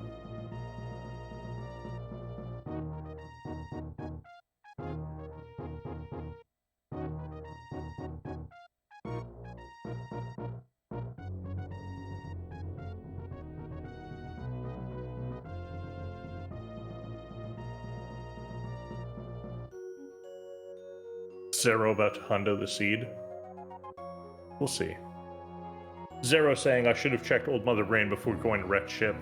Zerro about to hundo the seed. We'll see. Zerro saying I should have checked Old Mother Brain before going to wreck ship.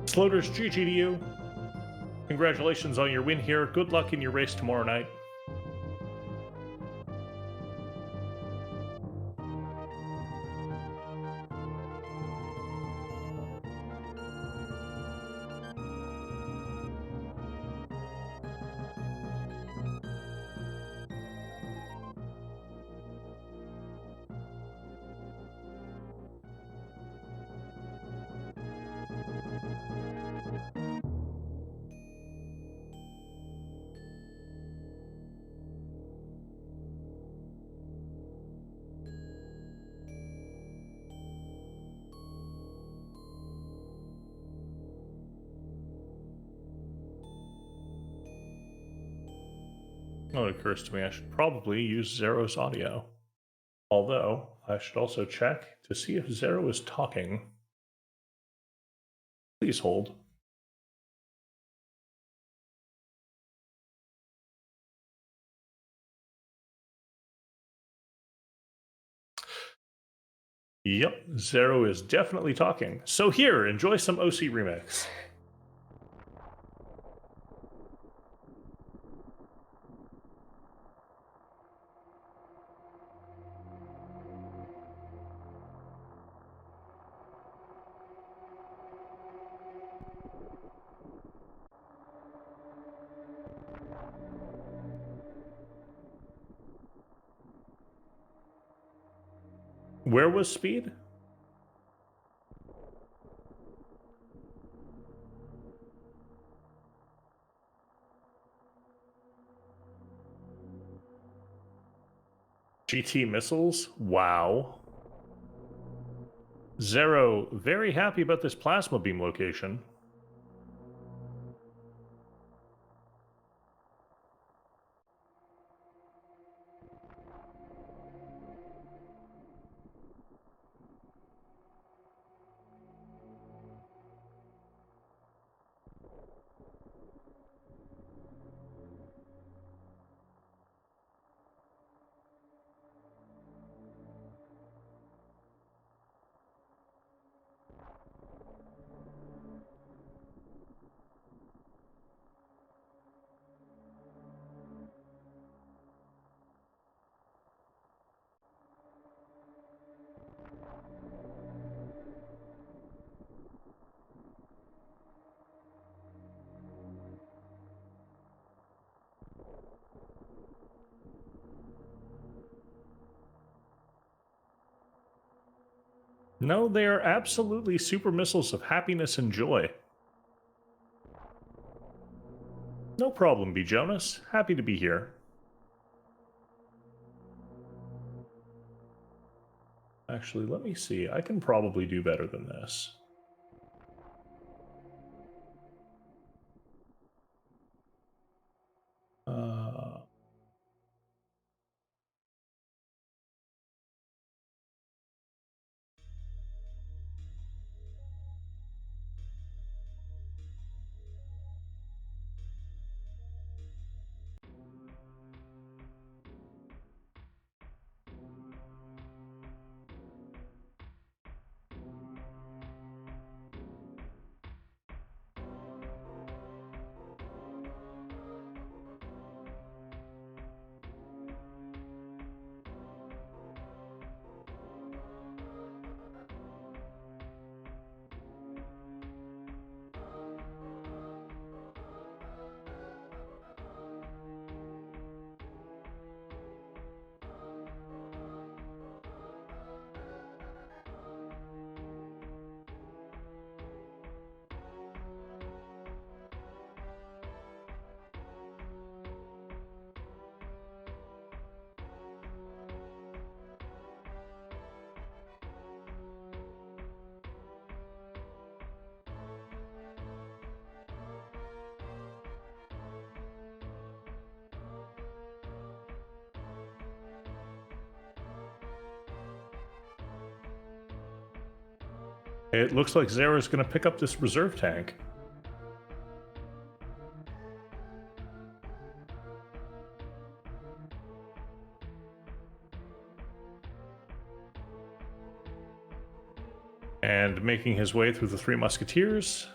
Sloaters, GG to you. Congratulations on your win here. Good luck in your race tomorrow night. Oh, it occurs to me I should probably use Zero's audio. Although, I should also check to see if Zero is talking. Please hold. Yep, Zero is definitely talking. So here, enjoy some OC Remix. Where was Speed? GT missiles? Wow. Zero, very happy about this plasma beam location. No, they are absolutely super missiles of happiness and joy. No problem, B. Jonas. Happy to be here. Actually, let me see. I can probably do better than this. It looks like Zero's going to pick up this reserve tank. And making his way through the Three Musketeers.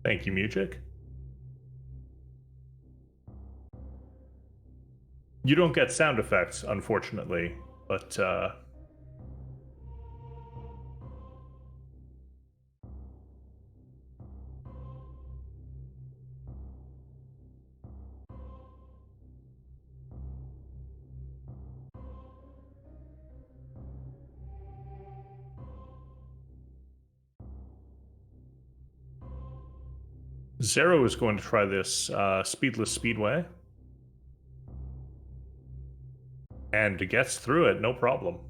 Thank you, Music. You don't get sound effects, unfortunately, but Zero is going to try this speedless speedway. And gets through it, no problem.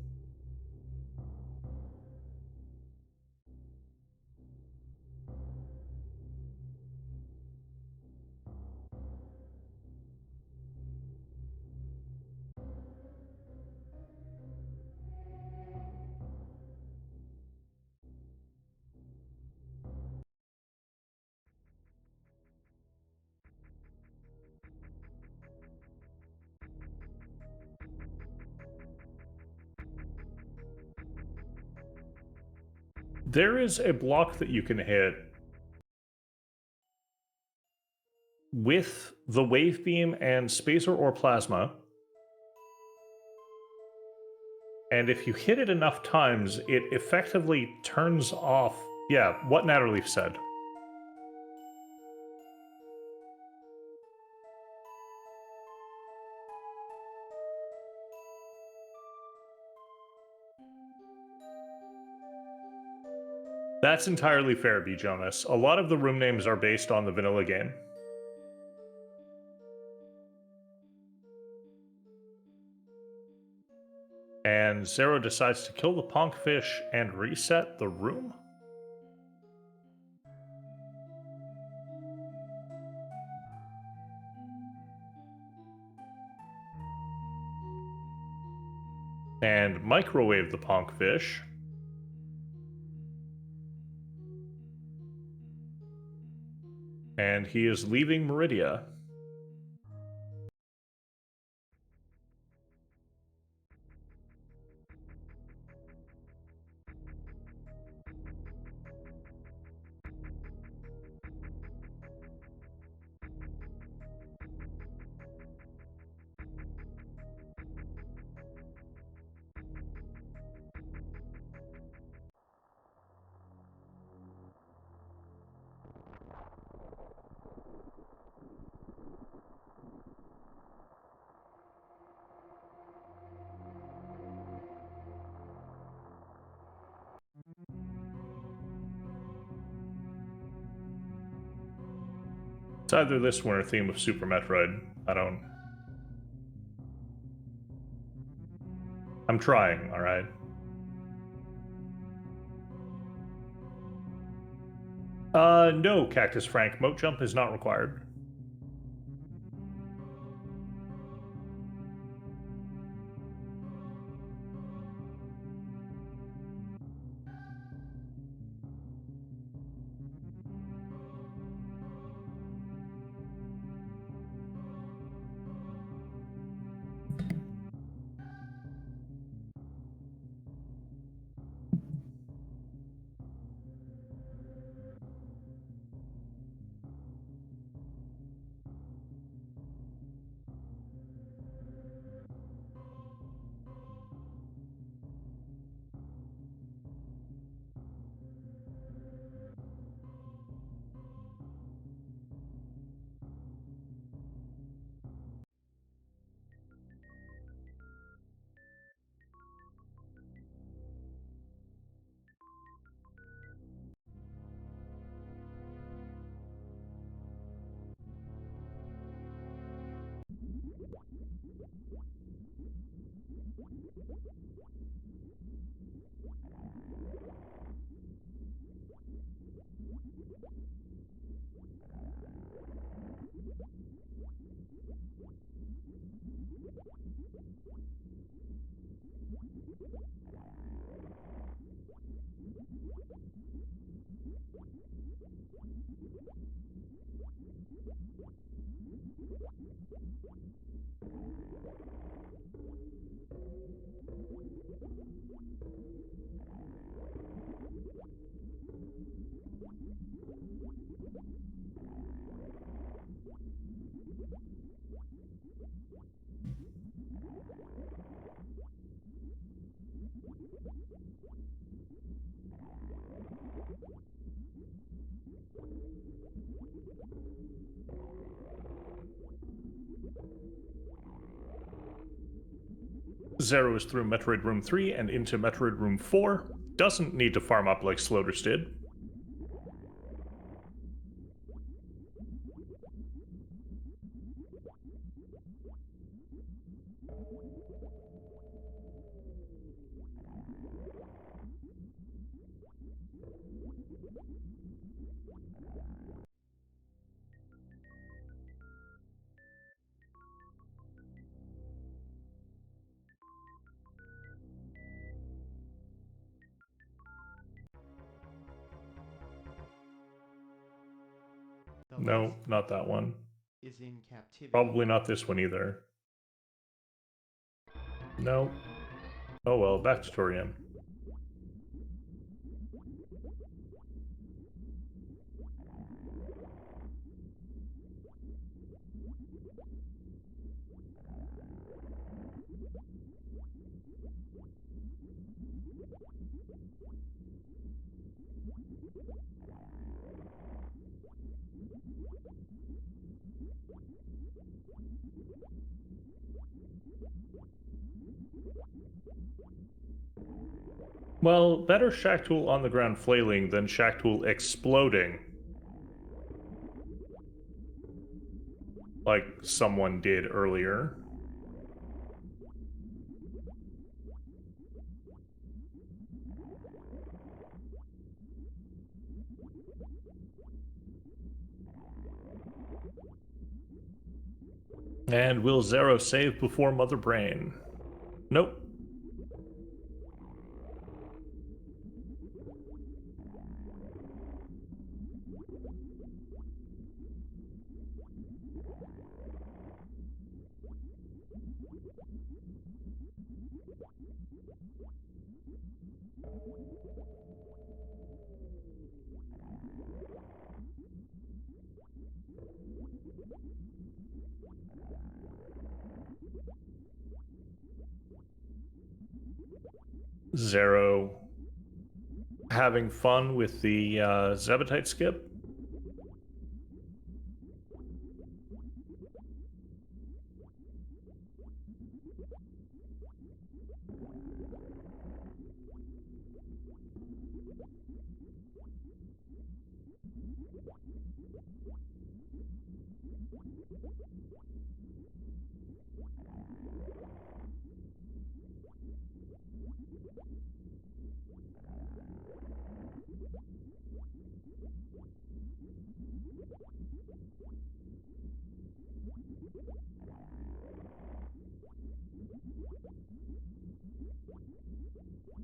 There is a block that you can hit with the wave beam and spacer or plasma. And if you hit it enough times, it effectively turns off. Yeah, what Natterleaf said. That's entirely fair, B. Jonas. A lot of the room names are based on the vanilla game. And Zero decides to kill the Ponkfish and reset the room? And microwave the Ponkfish. And he is leaving Meridia. It's either this one or Theme of Super Metroid. I'm trying, alright? No, Cactus Frank. Moat jump is not required. Zero is through Metroid Room 3 and into Metroid Room 4. Doesn't need to farm up like Sloaters did. No, not that one. Is in captivity. Probably not this one either. No. Oh well, back to Torian. Well, better Shaktul on the ground flailing than Shaktul exploding. Like someone did earlier. And will Zerro save before Mother Brain? Nope. Zerro having fun with the Zebetite skip.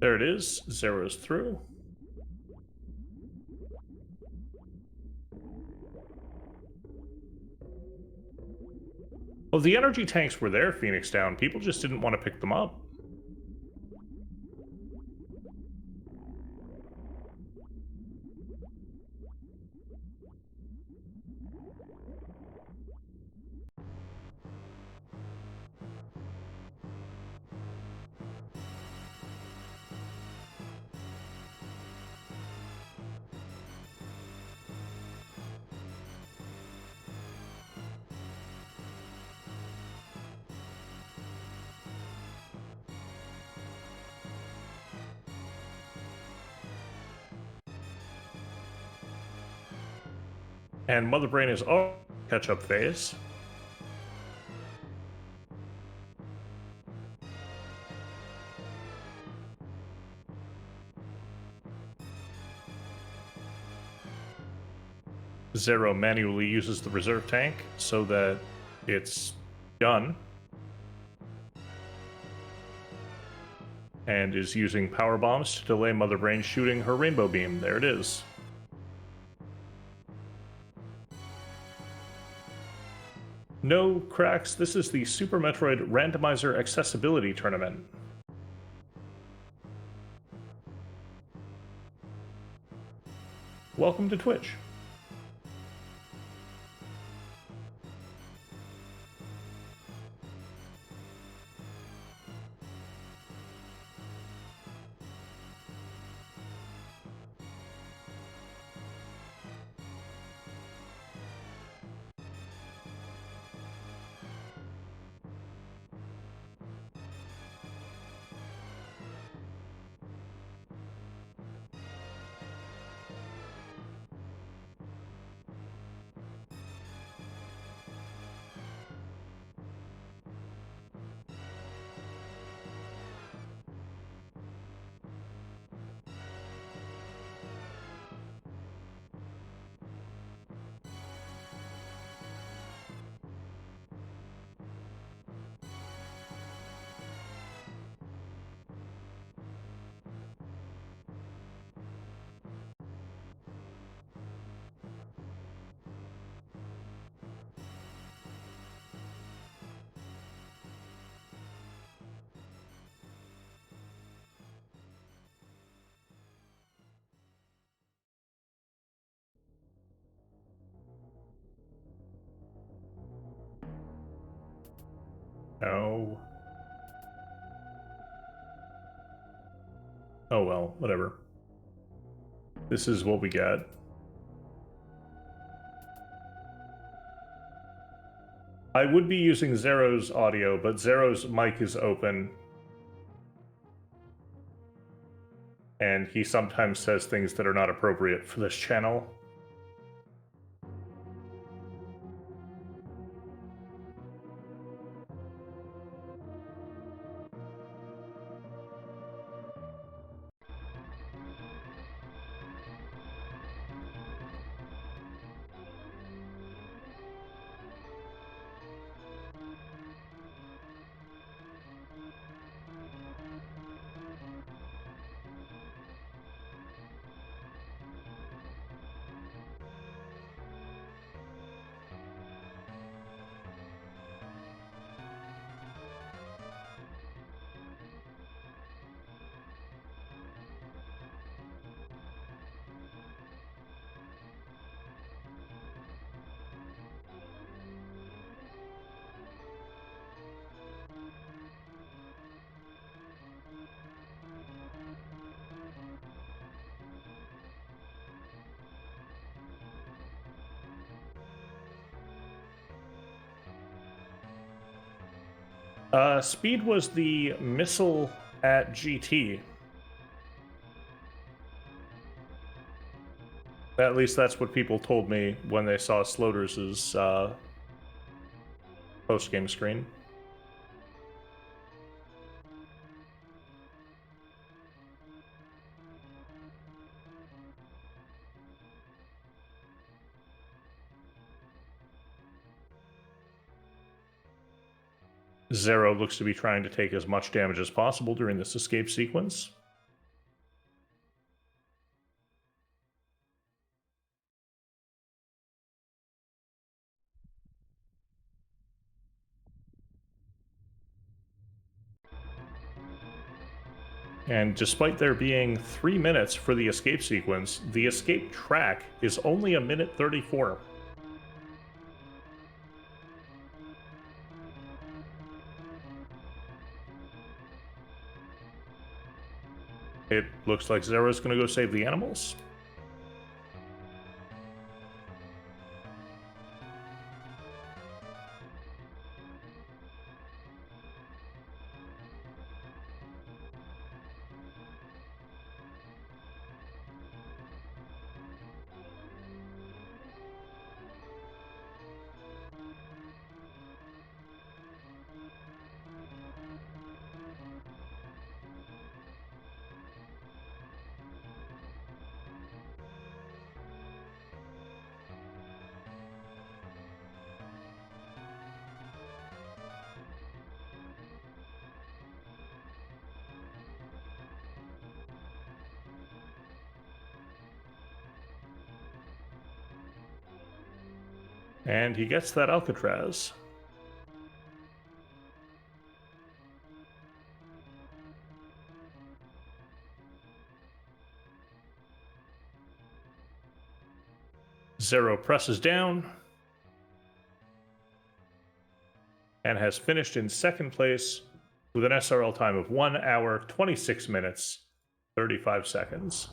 There it is. Zerro's through. Well, the energy tanks were there, Phoenix Down. People just didn't want to pick them up. And Mother Brain is all catch-up phase. Zerro manually uses the reserve tank so that it's done. And is using power bombs to delay Mother Brain shooting her rainbow beam. There it is. No cracks, this is the Super Metroid Randomizer Accessibility Tournament. Welcome to Twitch. No. Oh well, whatever. This is what we get. I would be using Zerro's audio, but Zerro's mic is open. And he sometimes says things that are not appropriate for this channel. Speed was the missile at GT. At least that's what people told me when they saw Sloaters' post-game screen. Zerro looks to be trying to take as much damage as possible during this escape sequence. And despite there being 3 minutes for the escape sequence, the escape track is only 1:34. It looks like Zerro's going to go save the animals. And he gets that Alcatraz. Zerro presses down and has finished in second place with an SRL time of 1 hour, 26 minutes, 35 seconds.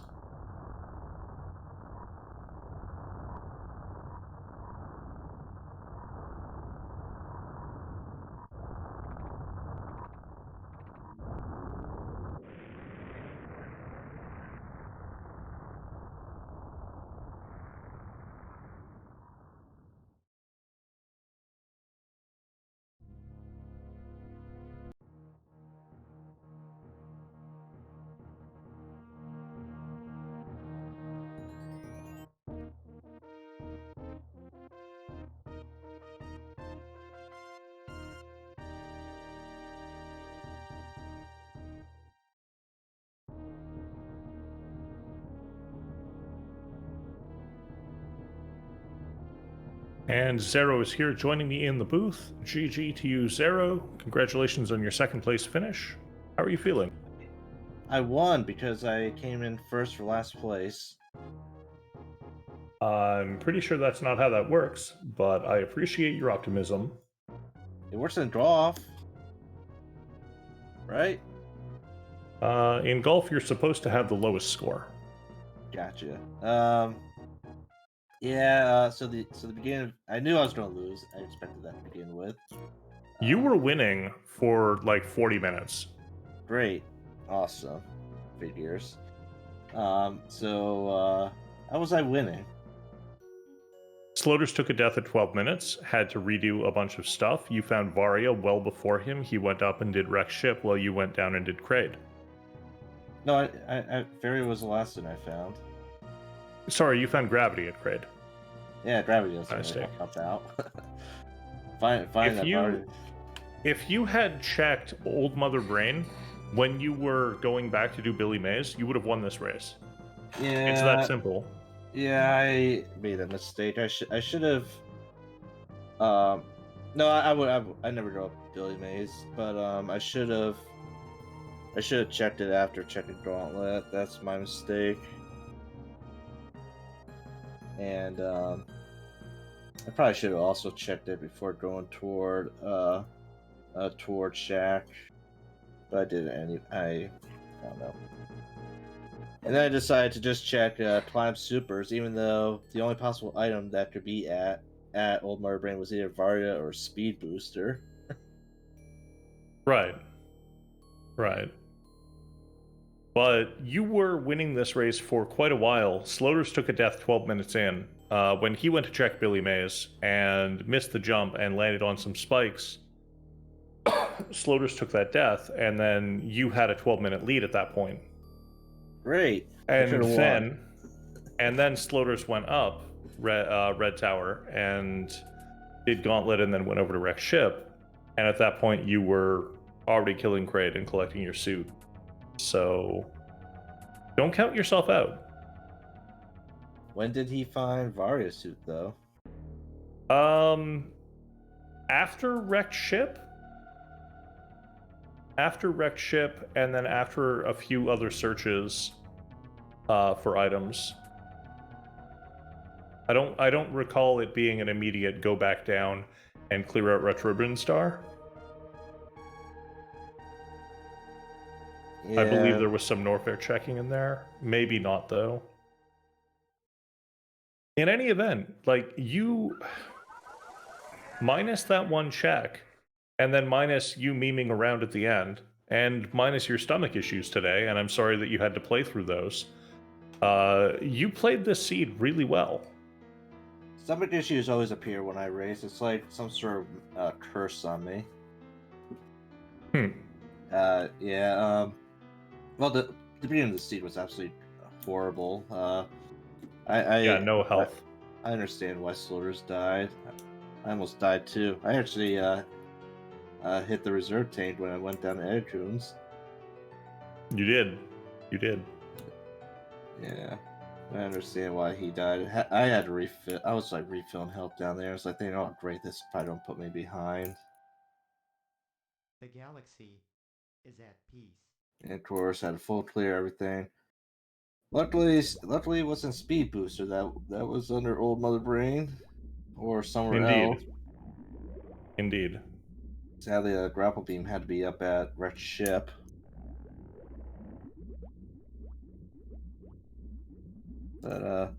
And Zerro is here joining me in the booth. GG to you, Zerro. Congratulations on your second place finish. How are you feeling? I won because I came in first for last place. I'm pretty sure that's not how that works, but I appreciate your optimism. It works in draw-off. right? In golf, you're supposed to have the lowest score. Gotcha. Yeah. So the beginning, I knew I was going to lose. I expected that to begin with. You were winning for like 40 minutes. Great. Awesome. Figures. How was I winning? Sloaters took a death at 12 minutes, had to redo a bunch of stuff. You found Varia well before him. He went up and did wreck ship while you went down and did Kraid. No, Fairy was the last thing I found. Sorry, you found Gravity at Kraid. Yeah, gravity doesn't Nice really take. help out. Find that Varia. If you had checked Old Mother Brain when you were going back to do Billy Mays, you would have won this race. Yeah, It's that simple. Yeah, I made a mistake. I should have. No, I never drove Billy Mays, but I should have checked it after checking Gauntlet. That's my mistake. And I probably should have also checked it before going toward Shack, but I didn't. I don't know. And then I decided to just check Climb Supers, even though the only possible item that could be at Old Mother Brain was either Varia or Speed Booster. Right. But you were winning this race for quite a while. Sloaters took a death 12 minutes in. When he went to check Billy Mays and missed the jump and landed on some spikes, Sloaters took that death, and then you had a 12-minute lead at that point. Great. And then Sloaters went up Red Tower and did Gauntlet and then went over to wreck ship. And at that point, you were already killing Kraid and collecting your suit. So don't count yourself out. When did he find Varia's suit, though? After wrecked ship, and then after a few other searches for items. I don't recall it being an immediate go back down and clear out Retrobin Star. Yeah. I believe there was some Norfair checking in there. Maybe not, though. In any event, like, you... minus that one check, and then minus you memeing around at the end, and minus your stomach issues today, and I'm sorry that you had to play through those, you played this seed really well. Stomach issues always appear when I race. It's like some sort of curse on me. Yeah. Well, the beginning of the seed was absolutely horrible. No health. I understand why Sloaters died. I almost died too. I actually hit the reserve tank when I went down to Aircoons. You did. Yeah. I understand why he died. I had to refill. I was like refilling health down there. I was like thinking, oh great, this probably don't put me behind. The galaxy is at peace. And of course, had a full clear everything. Luckily, it wasn't Speed Booster. That was under Old Mother Brain, or somewhere else. Indeed. Sadly, a grapple beam had to be up at wrecked ship. But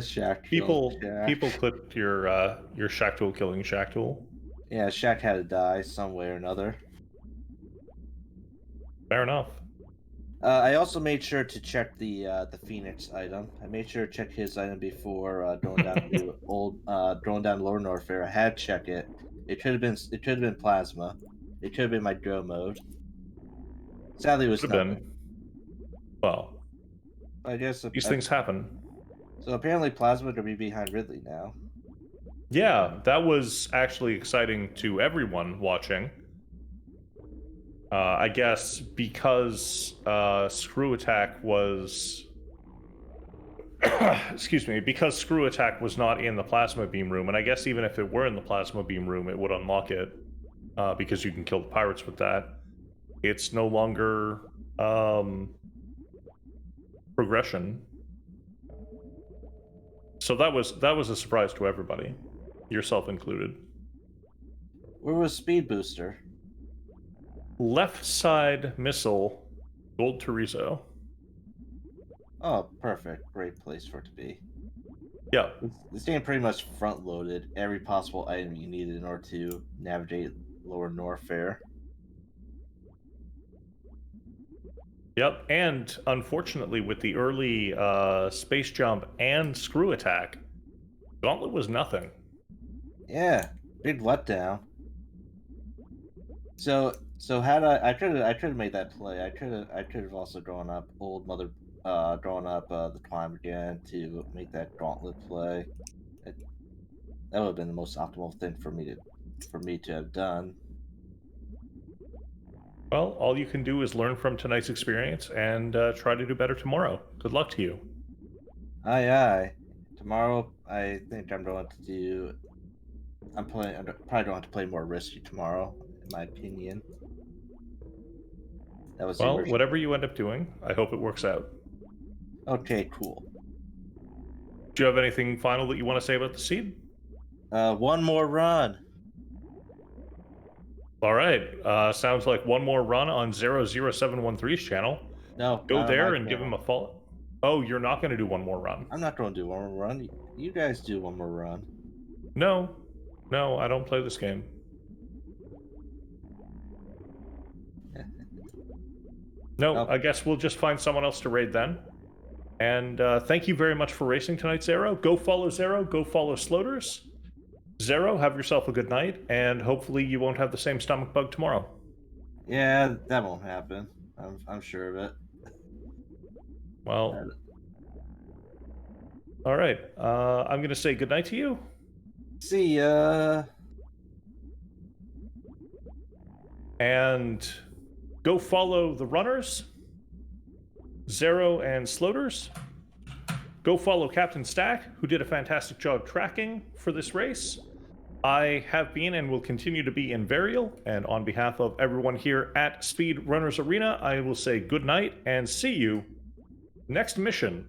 Shack. People clipped your Shack Tool killing Shack Tool. Yeah, Shack had to die some way or another. Fair enough. I also made sure to check the Phoenix item. I made sure to check his item before going down to going down to Lower Norfair. I had to check it. It could have been plasma. It could have been my go mode. Sadly, it was nothing. Well, I guess these things happen. So apparently, plasma could be behind Ridley now. Yeah, that was actually exciting to everyone watching. I guess because Screw Attack was... excuse me, because Screw Attack was not in the Plasma Beam room, and I guess even if it were in the Plasma Beam room, it would unlock it, because you can kill the pirates with that. It's no longer progression. So that was a surprise to everybody, yourself included. Where was Speed Booster? left side missile, gold Torizo. Oh, perfect. Great place for it to be. Yeah. This game pretty much front loaded every possible item you needed in order to navigate Lower Norfair. Yep, and unfortunately, with the early space jump and screw attack, Gauntlet was nothing. Yeah, big letdown. So had I could have made that play. I could have also drawn up the climb again to make that gauntlet play. That would have been the most optimal thing for me to have done. Well, all you can do is learn from tonight's experience and try to do better tomorrow. Good luck to you. Aye, aye. Tomorrow, I think I'm going to do. I'm probably going to play more risky tomorrow, in my opinion. That was Well, whatever you end up doing, I hope it works out. Okay, cool. Do you have anything final that you want to say about the seed? One more run. All right. Sounds like one more run on Zerro0713's channel. No, Go not on there my and give channel. him a follow. Oh, you're not going to do one more run. I'm not going to do one more run. You guys do one more run. No, I don't play this game. No, Oh. I guess we'll just find someone else to raid then. And thank you very much for racing tonight, Zerro. Go follow Zerro. Go follow Sloaters. Zerro, have yourself a good night, and hopefully you won't have the same stomach bug tomorrow. Yeah, that won't happen. I'm sure of it. Well, all right. I'm going to say good night to you. See ya. And go follow the runners, Zerro and Sloaters. Go follow Captain Stack, who did a fantastic job tracking for this race. I have been and will continue to be Invarial, and on behalf of everyone here at Speed Runners Arena, I will say good night and see you next mission.